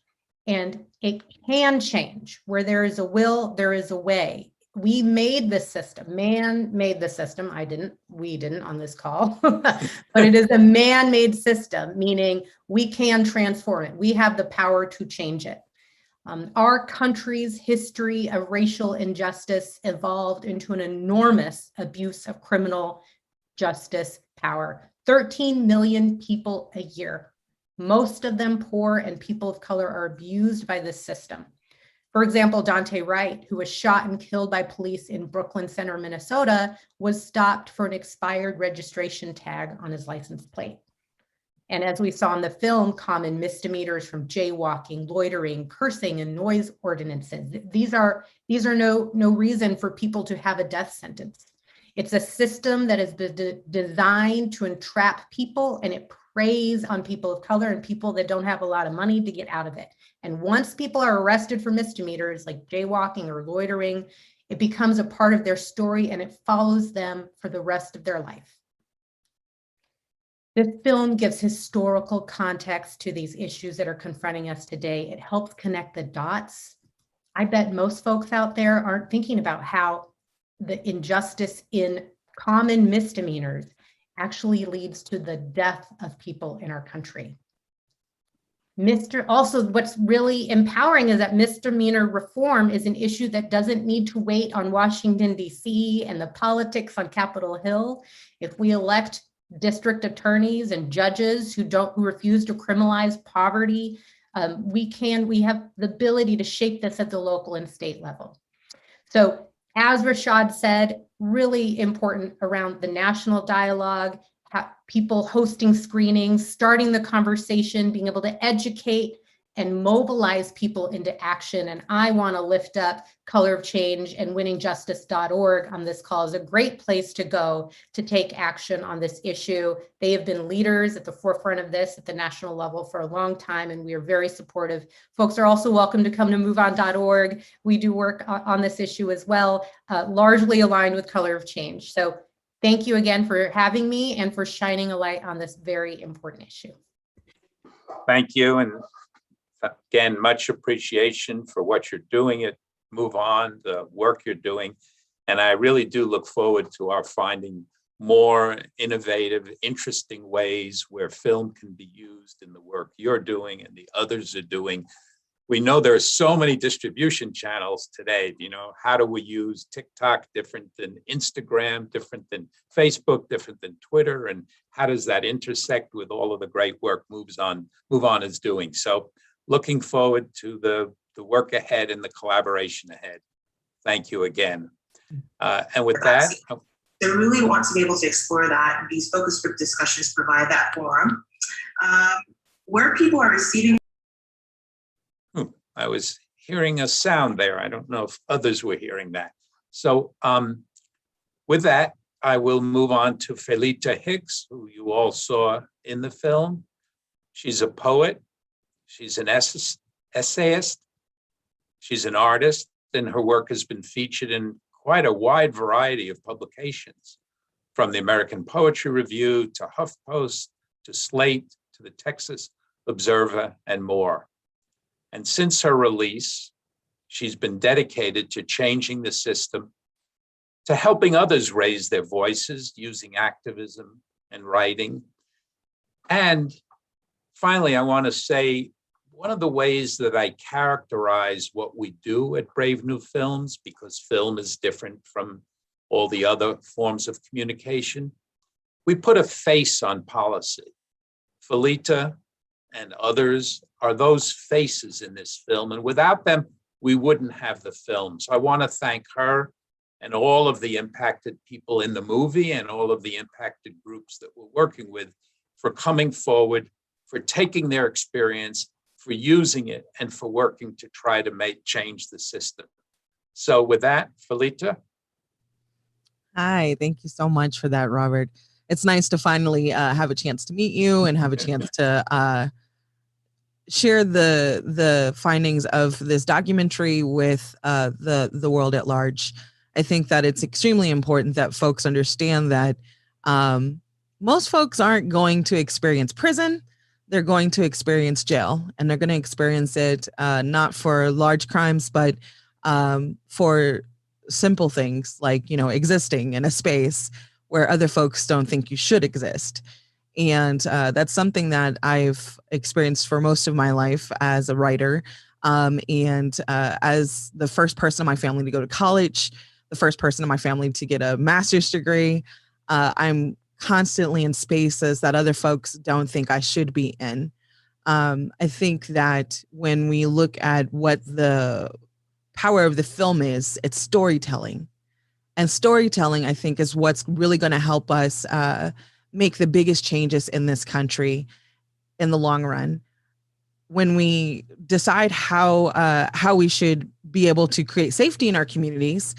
And it can change. Where there is a will, there is a way. We made this system. Man made the system. We didn't on this call, but it is a man-made system, meaning we can transform it. We have the power to change it. Our country's history of racial injustice evolved into an enormous abuse of criminal justice power. 13 million people a year, most of them poor and people of color, are abused by this system. For example, Dante Wright, who was shot and killed by police in Brooklyn Center, Minnesota, was stopped for an expired registration tag on his license plate. And as we saw in the film, common misdemeanors from jaywalking, loitering, cursing, and noise ordinances. These are no reason for people to have a death sentence. It's a system that has been designed to entrap people, and it preys on people of color and people that don't have a lot of money to get out of it. And once people are arrested for misdemeanors like jaywalking or loitering, it becomes a part of their story and it follows them for the rest of their life. This film gives historical context to these issues that are confronting us today. It helps connect the dots. I bet most folks out there aren't thinking about how the injustice in common misdemeanors actually leads to the death of people in our country. Also, what's really empowering is that misdemeanor reform is an issue that doesn't need to wait on Washington, D.C. and the politics on Capitol Hill. If we elect district attorneys and judges who refuse to criminalize poverty, we have the ability to shape this at the local and state level. So as Rashad said, really important around the national dialogue, people hosting screenings, starting the conversation, being able to educate and mobilize people into action. And I want to lift up Color of Change and winningjustice.org on this call as a great place to go to take action on this issue. They have been leaders at the forefront of this at the national level for a long time, and we are very supportive. Folks are also welcome to come to MoveOn.org. We do work on this issue as well, largely aligned with Color of Change. So thank you again for having me and for shining a light on this very important issue. Thank you. And again, much appreciation for what you're doing at MoveOn, the work you're doing. And I really do look forward to our finding more innovative, interesting ways where film can be used in the work you're doing and the others are doing. We know there are so many distribution channels today. You know, how do we use TikTok different than Instagram, different than Facebook, different than Twitter? And how does that intersect with all of the great work MoveOn is doing? So looking forward to the work ahead and the collaboration ahead. Thank you again. And with that, I really want to be able to explore that, and these focus group discussions provide that forum. Where people are receiving. I was hearing a sound there. I don't know if others were hearing that. So with that, I will move on to Felita Hicks, who you all saw in the film. She's a poet. She's an essayist. She's an artist, and her work has been featured in quite a wide variety of publications, from the American Poetry Review to HuffPost to Slate to the Texas Observer and more. And since her release, she's been dedicated to changing the system, to helping others raise their voices using activism and writing. And finally, I want to say, one of the ways that I characterize what we do at Brave New Films, because film is different from all the other forms of communication, we put a face on policy. Felita and others are those faces in this film, and without them, we wouldn't have the film. So I want to thank her and all of the impacted people in the movie and all of the impacted groups that we're working with for coming forward, for taking their experience, for using it, and for working to try to change the system. So with that, Felita. Hi, thank you so much for that, Robert. It's nice to finally have a chance to meet you and have a chance to share the findings of this documentary with the world at large. I think that it's extremely important that folks understand that most folks aren't going to experience prison. They're going to experience jail, and they're going to experience it not for large crimes, but for simple things like, existing in a space where other folks don't think you should exist. And that's something that I've experienced for most of my life as a writer. And as the first person in my family to go to college, the first person in my family to get a master's degree, I'm constantly in spaces that other folks don't think I should be in. I think that when we look at what the power of the film is, it's storytelling. And storytelling, I think, is what's really going to help us make the biggest changes in this country in the long run. When we decide how we should be able to create safety in our communities,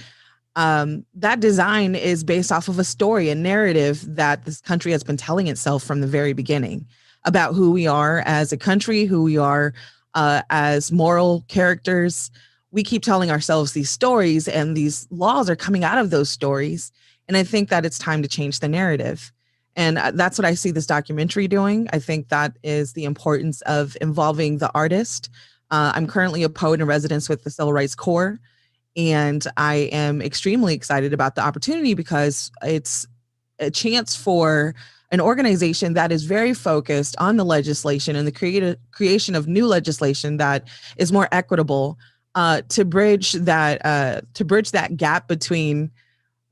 that design is based off of a story, a narrative that this country has been telling itself from the very beginning about who we are as a country, who we are as moral characters. We keep telling ourselves these stories, and these laws are coming out of those stories. And I think that it's time to change the narrative. And that's what I see this documentary doing. I think that is the importance of involving the artist. I'm currently a poet in residence with the Civil Rights Corps, and I am extremely excited about the opportunity because it's a chance for an organization that is very focused on the legislation and the creation of new legislation that is more equitable, to bridge that gap between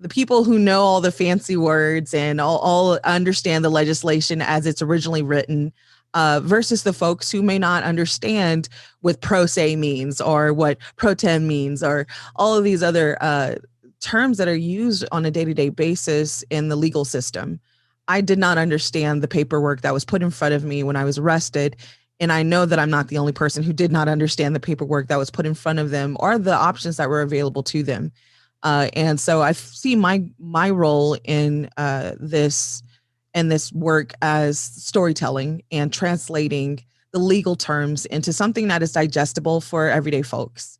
the people who know all the fancy words and all understand the legislation as it's originally written, versus the folks who may not understand what pro se means or what pro tem means or all of these other terms that are used on a day-to-day basis in the legal system. I did not understand the paperwork that was put in front of me when I was arrested. And I know that I'm not the only person who did not understand the paperwork that was put in front of them or the options that were available to them. And so I see my role in this work as storytelling and translating the legal terms into something that is digestible for everyday folks.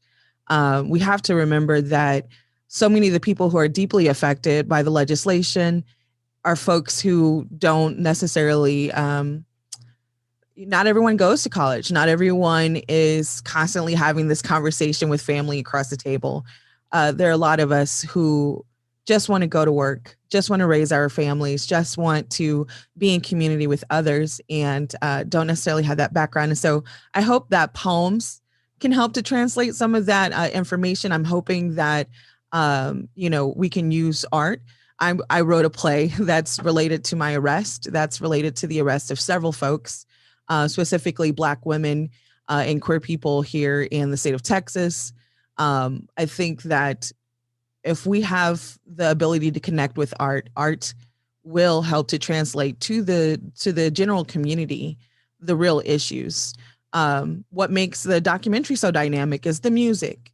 We have to remember that so many of the people who are deeply affected by the legislation are folks who don't necessarily, not everyone goes to college. Not everyone is constantly having this conversation with family across the table. There are a lot of us who just want to go to work, just want to raise our families, just want to be in community with others, and don't necessarily have that background. And so I hope that poems can help to translate some of that information. I'm hoping that, we can use art. I wrote a play that's related to my arrest, that's related to the arrest of several folks, specifically Black women and queer people here in the state of Texas. I think that if we have the ability to connect with art will help to translate to the general community the real issues. What makes the documentary so dynamic is the music.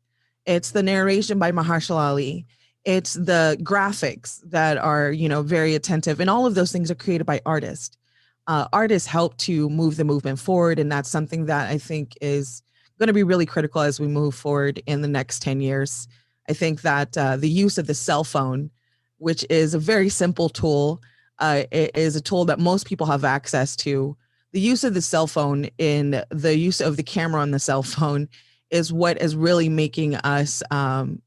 It's the narration by Mahershala Ali. It's the graphics that are, very attentive, and all of those things are created by artists. Artists help to move the movement forward, and that's something that I think is going to be really critical as we move forward in the next 10 years. I think that the use of the cell phone, which is a very simple tool, is a tool that most people have access to. The use of the cell phone in the use of the camera on the cell phone is what is really making us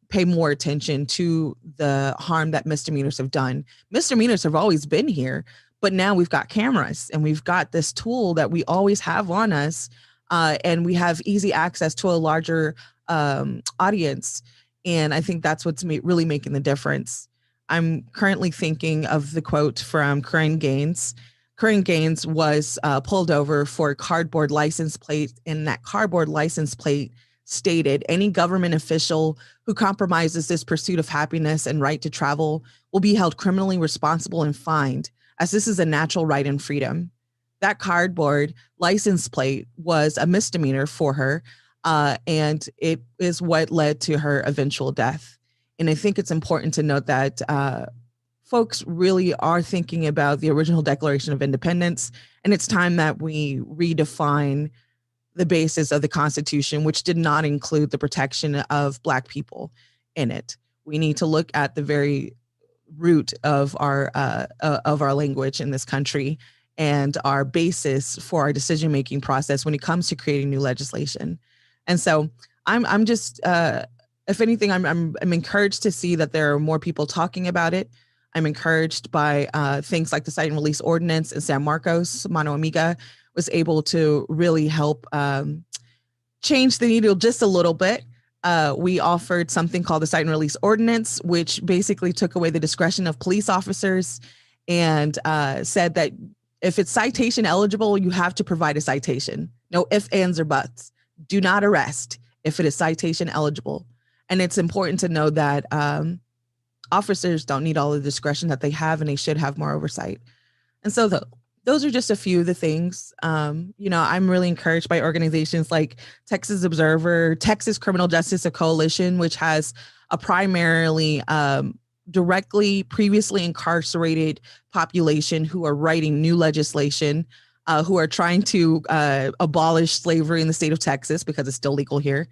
pay more attention to the harm that misdemeanors have done. Misdemeanors have always been here, but now we've got cameras and we've got this tool that we always have on us, and we have easy access to a larger audience. And I think that's what's really making the difference. I'm currently thinking of the quote from Corinne Gaines. Corinne Gaines was pulled over for a cardboard license plate, and that cardboard license plate stated, any government official who compromises this pursuit of happiness and right to travel will be held criminally responsible and fined, as this is a natural right and freedom. That cardboard license plate was a misdemeanor for her, and it is what led to her eventual death. And I think it's important to note that folks really are thinking about the original Declaration of Independence, and it's time that we redefine the basis of the Constitution, which did not include the protection of Black people in it. We need to look at the very root of our language in this country and our basis for our decision-making process when it comes to creating new legislation. And so I'm just, if anything, I'm encouraged to see that there are more people talking about it. I'm encouraged by things like the Cite and Release Ordinance in San Marcos. Mano Amiga was able to really help change the needle just a little bit. We offered something called the Cite and Release Ordinance, which basically took away the discretion of police officers and said that if it's citation eligible, you have to provide a citation. No ifs, ands, or buts. Do not arrest if it is citation eligible. And it's important to know that officers don't need all the discretion that they have, and they should have more oversight. And so those are just a few of the things. I'm really encouraged by organizations like Texas Observer, Texas Criminal Justice Coalition, which has a primarily directly previously incarcerated population who are writing new legislation, who are trying to abolish slavery in the state of Texas because it's still legal here.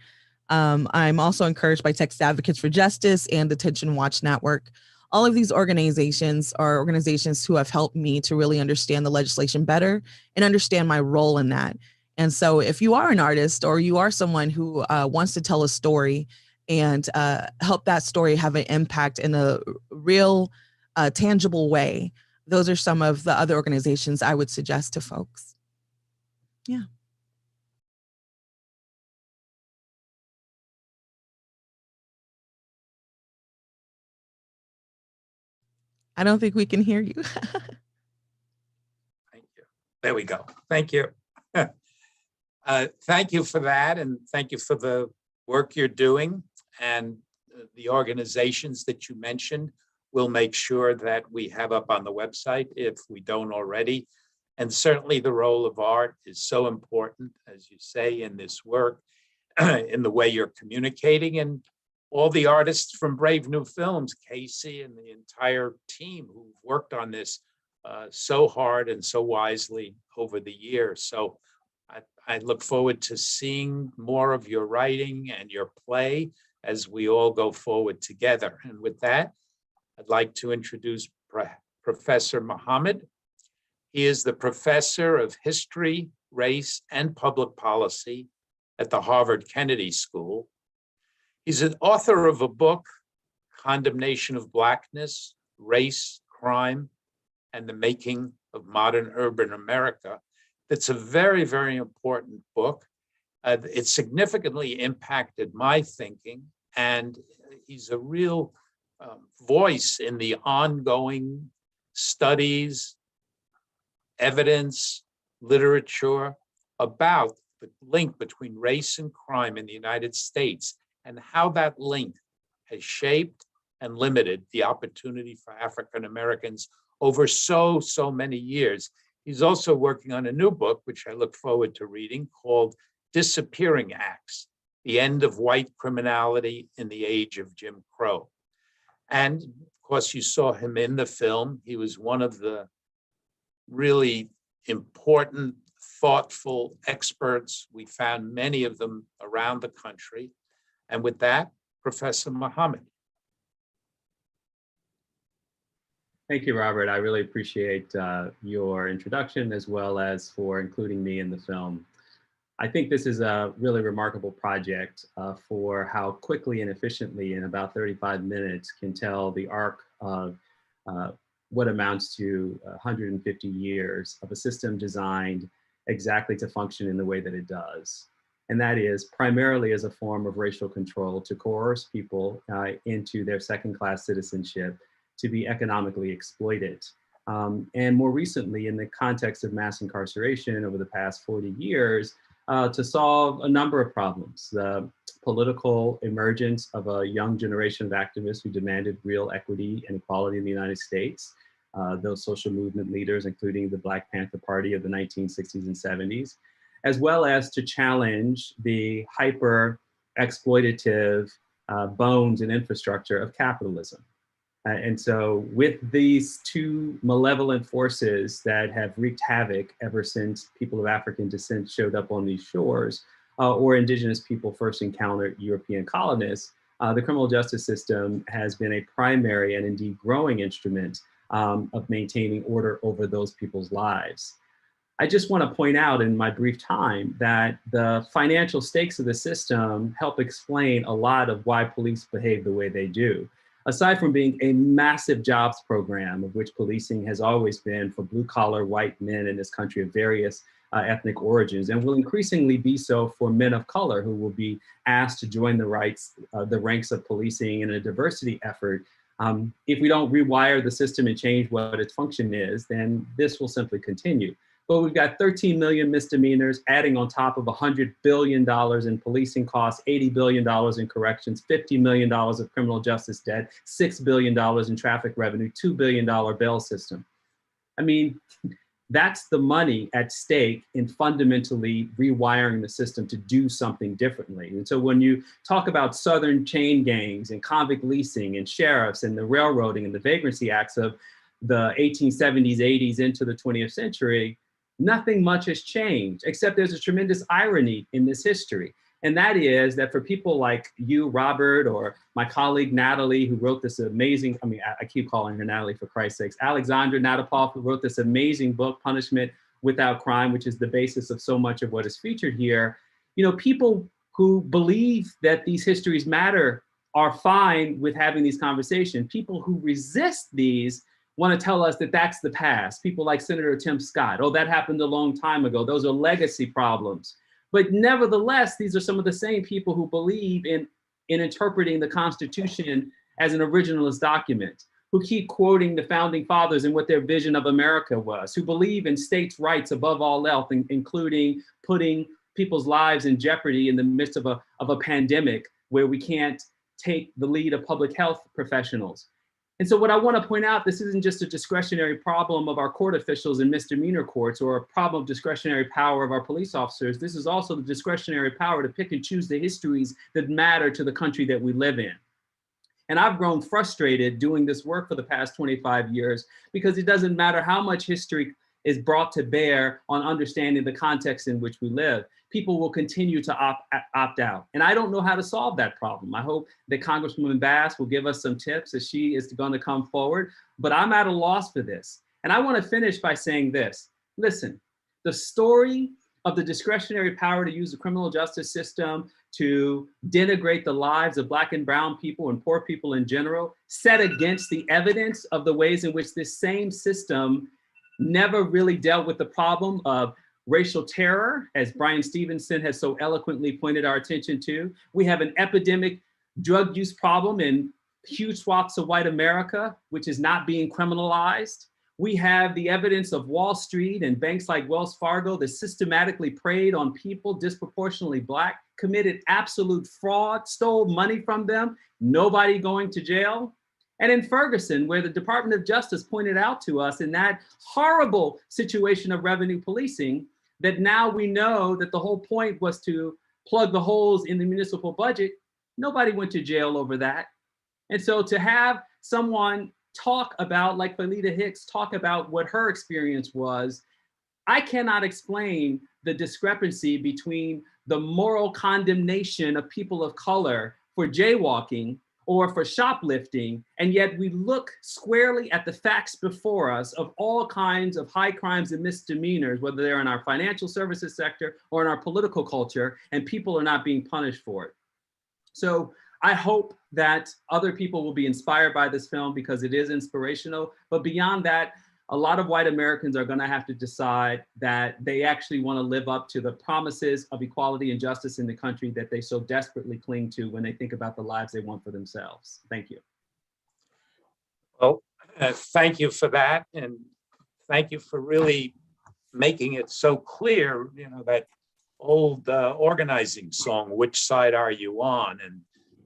I'm also encouraged by Texas Advocates for Justice and Detention Watch Network. All of these organizations are organizations who have helped me to really understand the legislation better and understand my role in that. And so if you are an artist or you are someone who wants to tell a story and help that story have an impact in a real, tangible way, those are some of the other organizations I would suggest to folks. Yeah. I don't think we can hear you. Thank you. There we go. Thank you. Thank you for that, and thank you for the work you're doing, and the organizations that you mentioned. We'll make sure that we have up on the website if we don't already. And certainly the role of art is so important, as you say, in this work, in the way you're communicating. And all the artists from Brave New Films, Casey and the entire team who've worked on this so hard and so wisely over the years. So I look forward to seeing more of your writing and your play as we all go forward together. And with that, I'd like to introduce Professor Muhammad. He is the professor of history, race, and public policy at the Harvard Kennedy School. He's an author of a book, Condemnation of Blackness, Race, Crime, and the Making of Modern Urban America. That's a very, very important book. It significantly impacted my thinking, and he's a real voice in the ongoing studies, evidence, literature about the link between race and crime in the United States, and how that link has shaped and limited the opportunity for African Americans over so many years. He's also working on a new book, which I look forward to reading, called Disappearing Acts: The End of White Criminality in the Age of Jim Crow. And of course, you saw him in the film. He was one of the really important, thoughtful experts. We found many of them around the country. And with that, Professor Muhammad. Thank you, Robert. I really appreciate your introduction, as well as for including me in the film. I think this is a really remarkable project for how quickly and efficiently, in about 35 minutes, can tell the arc of what amounts to 150 years of a system designed exactly to function in the way that it does. And that is primarily as a form of racial control to coerce people into their second-class citizenship to be economically exploited. And more recently, in the context of mass incarceration over the past 40 years, to solve a number of problems. The political emergence of a young generation of activists who demanded real equity and equality in the United States. Those social movement leaders, including the Black Panther Party of the 1960s and 70s, as well as to challenge the hyper exploitative bones and infrastructure of capitalism. And so with these two malevolent forces that have wreaked havoc ever since people of African descent showed up on these shores, or indigenous people first encountered European colonists, the criminal justice system has been a primary and indeed growing instrument of maintaining order over those people's lives. I just want to point out in my brief time that the financial stakes of the system help explain a lot of why police behave the way they do. Aside from being a massive jobs program, of which policing has always been for blue collar white men in this country of various ethnic origins, and will increasingly be so for men of color who will be asked to join the ranks of policing in a diversity effort. If we don't rewire the system and change what its function is, then this will simply continue. But we've got 13 million misdemeanors, adding on top of $100 billion in policing costs, $80 billion in corrections, $50 million of criminal justice debt, $6 billion in traffic revenue, $2 billion bail system. I mean, that's the money at stake in fundamentally rewiring the system to do something differently. And so when you talk about Southern chain gangs and convict leasing and sheriffs and the railroading and the vagrancy acts of the 1870s, 80s into the 20th century, nothing much has changed, except there's a tremendous irony in this history. And that is that for people like you, Robert, or my colleague, Natalie, who wrote this amazing, I keep calling her Natalie for Christ's sakes, Alexandra Natapov, who wrote this amazing book, Punishment Without Crime, which is the basis of so much of what is featured here. You know, people who believe that these histories matter are fine with having these conversations. People who resist these want to tell us that that's the past. People like Senator Tim Scott, oh, that happened a long time ago. Those are legacy problems. But nevertheless, these are some of the same people who believe in interpreting the Constitution as an originalist document, who keep quoting the founding fathers and what their vision of America was, who believe in states' rights above all else, including putting people's lives in jeopardy in the midst of a pandemic where we can't take the lead of public health professionals. And so what I want to point out, this isn't just a discretionary problem of our court officials in misdemeanor courts or a problem of discretionary power of our police officers. This is also the discretionary power to pick and choose the histories that matter to the country that we live in. And I've grown frustrated doing this work for the past 25 years because it doesn't matter how much history is brought to bear on understanding the context in which we live. People will continue to opt out. And I don't know how to solve that problem. I hope that Congresswoman Bass will give us some tips as she is going to come forward, but I'm at a loss for this. And I want to finish by saying this. Listen, the story of the discretionary power to use the criminal justice system to denigrate the lives of Black and brown people and poor people in general, set against the evidence of the ways in which this same system never really dealt with the problem of racial terror, as Brian Stevenson has so eloquently pointed our attention to. We have an epidemic drug use problem in huge swaths of white America, which is not being criminalized. We have the evidence of Wall Street and banks like Wells Fargo that systematically preyed on people disproportionately Black, committed absolute fraud, stole money from them, nobody going to jail. And in Ferguson, where the Department of Justice pointed out to us in that horrible situation of revenue policing, that now we know that the whole point was to plug the holes in the municipal budget. Nobody went to jail over that. And so to have someone talk about, like Felita Hicks, talk about what her experience was, I cannot explain the discrepancy between the moral condemnation of people of color for jaywalking or for shoplifting, and yet we look squarely at the facts before us of all kinds of high crimes and misdemeanors, whether they're in our financial services sector or in our political culture, and people are not being punished for it. So I hope that other people will be inspired by this film because it is inspirational, but beyond that, a lot of white Americans are going to have to decide that they actually want to live up to the promises of equality and justice in the country that they so desperately cling to when they think about the lives they want for themselves. Thank you. Well, thank you for that. And thank you for really making it so clear, that old organizing song, Which Side Are You On? And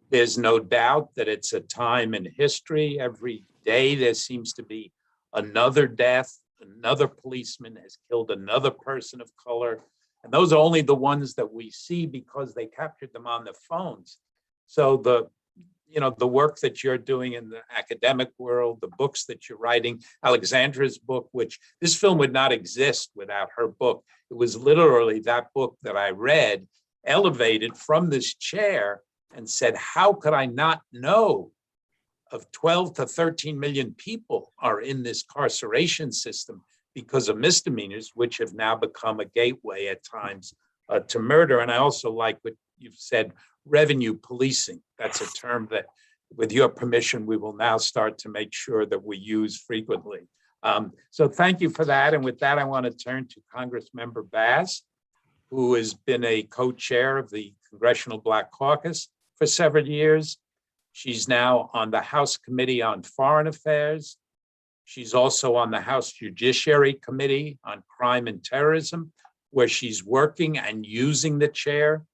there's no doubt that it's a time in history. Every day there seems to be another death, another policeman has killed another person of color. And those are only the ones that we see because they captured them on the phones. So the work that you're doing in the academic world, the books that you're writing, Alexandra's book, which this film would not exist without her book. It was literally that book that I read, elevated from this chair and said, how could I not know of 12 to 13 million people are in this carceration system because of misdemeanors, which have now become a gateway at times to murder. And I also like what you've said, revenue policing. That's a term that, with your permission, we will now start to make sure that we use frequently. So thank you for that. And with that, I want to turn to Congressmember Bass, who has been a co-chair of the Congressional Black Caucus for several years. She's now on the House Committee on Foreign Affairs. She's also on the House Judiciary Committee on Crime and Terrorism, where she's working and using the chair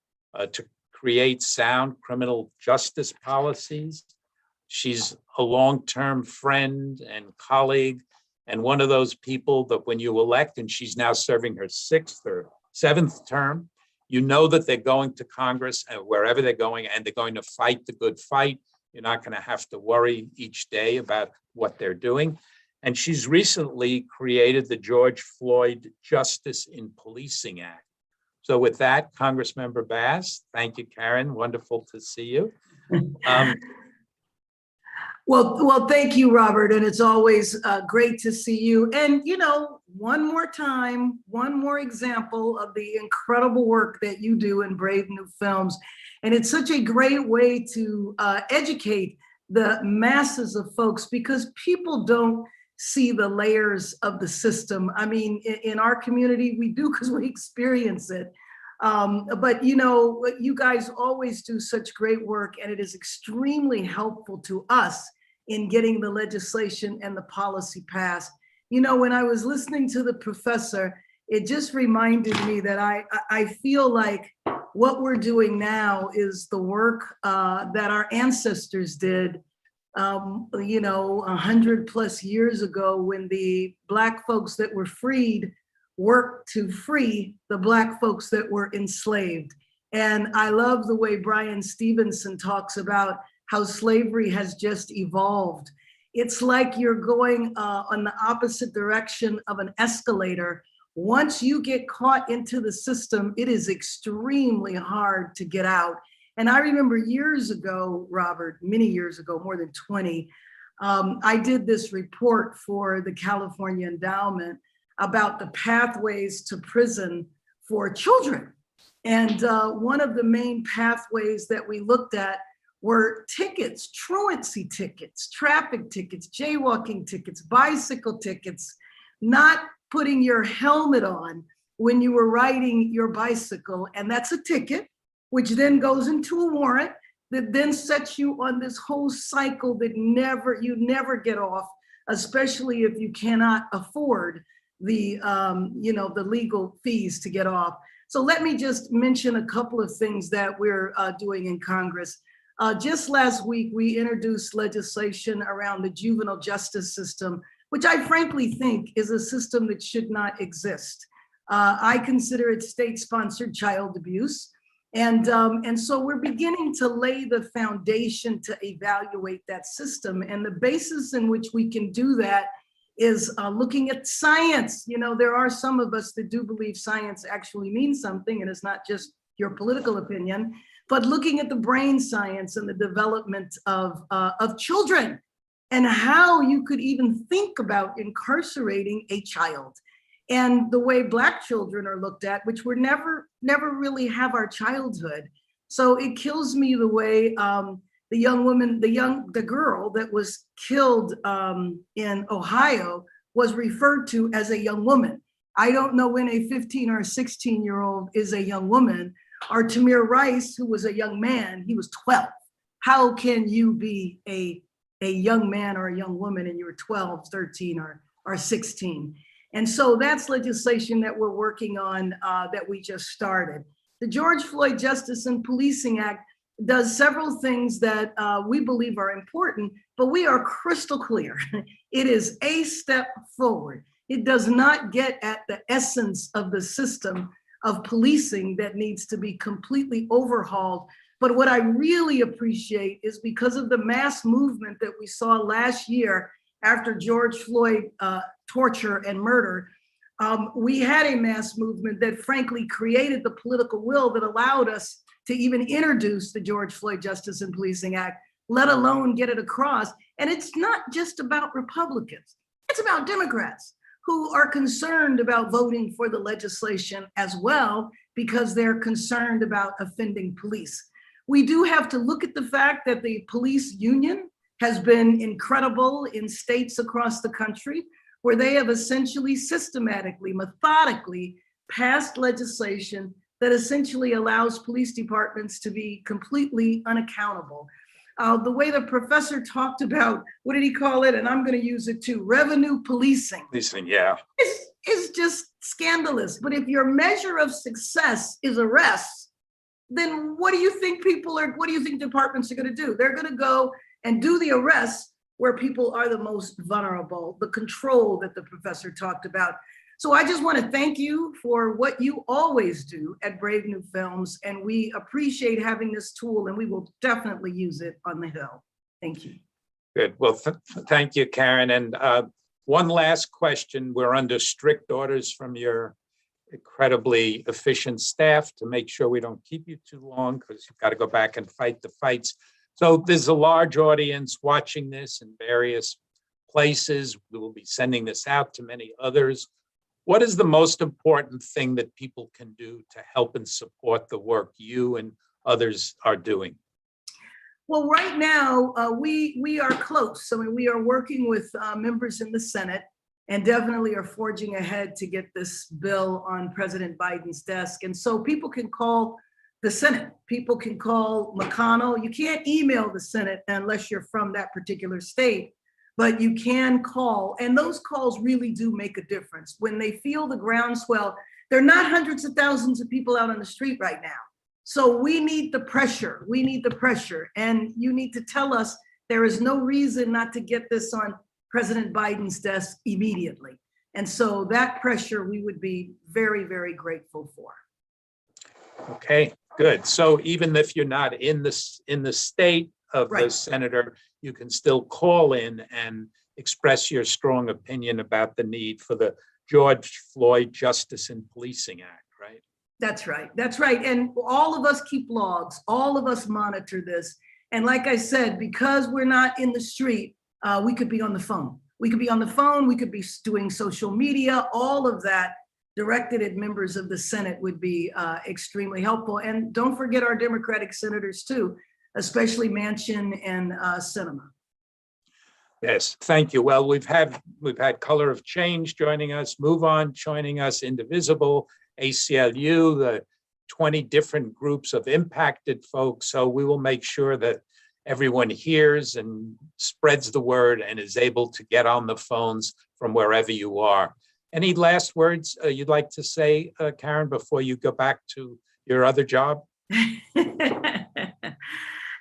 to create sound criminal justice policies. She's a long-term friend and colleague, and one of those people that when you elect, and she's now serving her 6th or 7th term, you know that they're going to Congress and wherever they're going, and they're going to fight the good fight. You're not going to have to worry each day about what they're doing. And she's recently created the George Floyd Justice in Policing Act. So with that, Congressmember Bass, thank you, Karen. Wonderful to see you. Well, thank you, Robert. And it's always great to see you. And, one more time, one more example of the incredible work that you do in Brave New Films. And it's such a great way to educate the masses of folks, because people don't see the layers of the system. I mean, in our community, we do because we experience it. But you guys always do such great work, and it is extremely helpful to us in getting the legislation and the policy passed. When I was listening to the professor, it just reminded me that I feel like what we're doing now is the work that our ancestors did 100+ years ago, when the Black folks that were freed worked to free the Black folks that were enslaved. And I love the way Brian Stevenson talks about how slavery has just evolved. It's like you're going on the opposite direction of an escalator. Once you get caught into the system, it is extremely hard to get out. And I remember years ago, Robert, many years ago, more than 20, I did this report for the California Endowment about the pathways to prison for children. And one of the main pathways that we looked at were tickets, truancy tickets, traffic tickets, jaywalking tickets, bicycle tickets, not putting your helmet on when you were riding your bicycle. And that's a ticket, which then goes into a warrant that then sets you on this whole cycle that you never get off, especially if you cannot afford the legal fees to get off. So let me just mention a couple of things that we're doing in Congress. Just last week, we introduced legislation around the juvenile justice system, which I frankly think is a system that should not exist. I consider it state-sponsored child abuse. And so we're beginning to lay the foundation to evaluate that system. And the basis in which we can do that is looking at science. There are some of us that do believe science actually means something, and it's not just your political opinion, but looking at the brain science and the development of children and how you could even think about incarcerating a child. And the way Black children are looked at, which were never really have our childhood. So it kills me the way the girl that was killed in Ohio was referred to as a young woman. I don't know when a 15 or 16-year-old is a young woman, or Tamir Rice, who was a young man, he was 12. How can you be a young man or a young woman and you were 12, 13, or 16? And so that's legislation that we're working on that we just started. The George Floyd Justice and Policing Act does several things that we believe are important, but we are crystal clear. It is a step forward. It does not get at the essence of the system of policing that needs to be completely overhauled. But what I really appreciate is because of the mass movement that we saw last year after George Floyd torture and murder, we had a mass movement that frankly created the political will that allowed us to even introduce the George Floyd Justice and Policing Act, let alone get it across. And it's not just about Republicans, it's about Democrats who are concerned about voting for the legislation as well because they're concerned about offending police. We do have to look at the fact that the police union has been incredible in states across the country where they have essentially systematically, methodically passed legislation that essentially allows police departments to be completely unaccountable. The way the professor talked about, what did he call it? And I'm going to use it too, revenue policing. Policing, yeah. Is just scandalous. But if your measure of success is arrests, then what do you think departments are going to do? They're going to go and do the arrests where people are the most vulnerable, the control that the professor talked about. So I just want to thank you for what you always do at Brave New Films, and we appreciate having this tool, and we will definitely use it on the Hill. Thank you. Good. Well, thank you, Karen. And one last question. We're under strict orders from your incredibly efficient staff to make sure we don't keep you too long because you've got to go back and fight the fights. So there's a large audience watching this in various places. We will be sending this out to many others. What is the most important thing that people can do to help and support the work you and others are doing? Well, right now, we are close. I mean, we are working with members in the Senate and definitely are forging ahead to get this bill on President Biden's desk. And so people can call the Senate. People can call McConnell. You can't email the Senate unless you're from that particular state, but you can call. And those calls really do make a difference. When they feel the groundswell, there are not hundreds of thousands of people out on the street right now. So we need the pressure. We need the pressure. And you need to tell us there is no reason not to get this on President Biden's desk immediately. And so that pressure we would be very, very grateful for. Okay, good. So even if you're not in the state of the Right. senator, you can still call in and express your strong opinion about the need for the George Floyd Justice and Policing Act, right? That's right. That's right. And all of us keep logs. All of us monitor this. And like I said, because we're not in the street, we could be on the phone. We could be on the phone. We could be doing social media. All of that directed at members of the Senate would be extremely helpful. And don't forget our Democratic senators too, especially Manchin and Sinema. Yes, thank you. Well, we've had Color of Change joining us, MoveOn joining us, Indivisible, ACLU, the 20 different groups of impacted folks. So we will make sure that everyone hears and spreads the word and is able to get on the phones from wherever you are. Any last words you'd like to say, Karen, before you go back to your other job?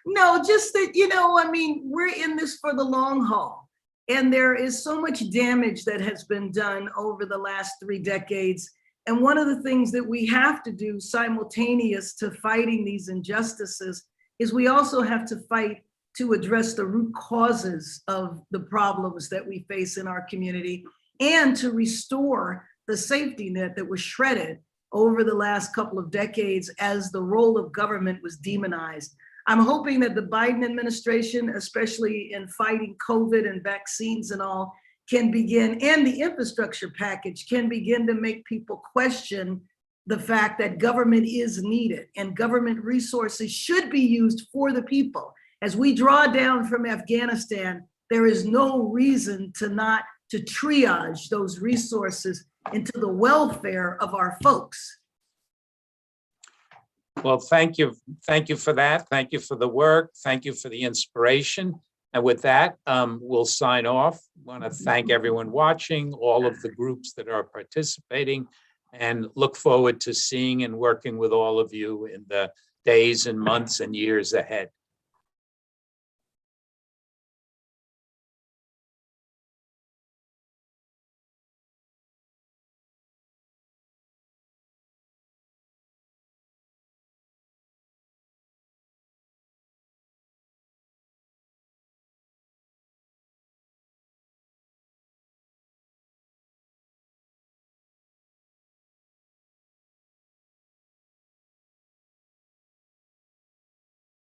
No, just that, I mean, we're in this for the long haul. And there is so much damage that has been done over the last 3 decades. And one of the things that we have to do simultaneous to fighting these injustices is we also have to fight to address the root causes of the problems that we face in our community and to restore the safety net that was shredded over the last couple of decades as the role of government was demonized. I'm hoping that the Biden administration, especially in fighting COVID and vaccines and all, can begin, and the infrastructure package can begin to make people question the fact that government is needed and government resources should be used for the people. As we draw down from Afghanistan, there is no reason to not to triage those resources into the welfare of our folks. Well, thank you. Thank you for that. Thank you for the work. Thank you for the inspiration. And with that, we'll sign off. want to thank everyone watching, all of the groups that are participating, and look forward to seeing and working with all of you in the days and months and years ahead.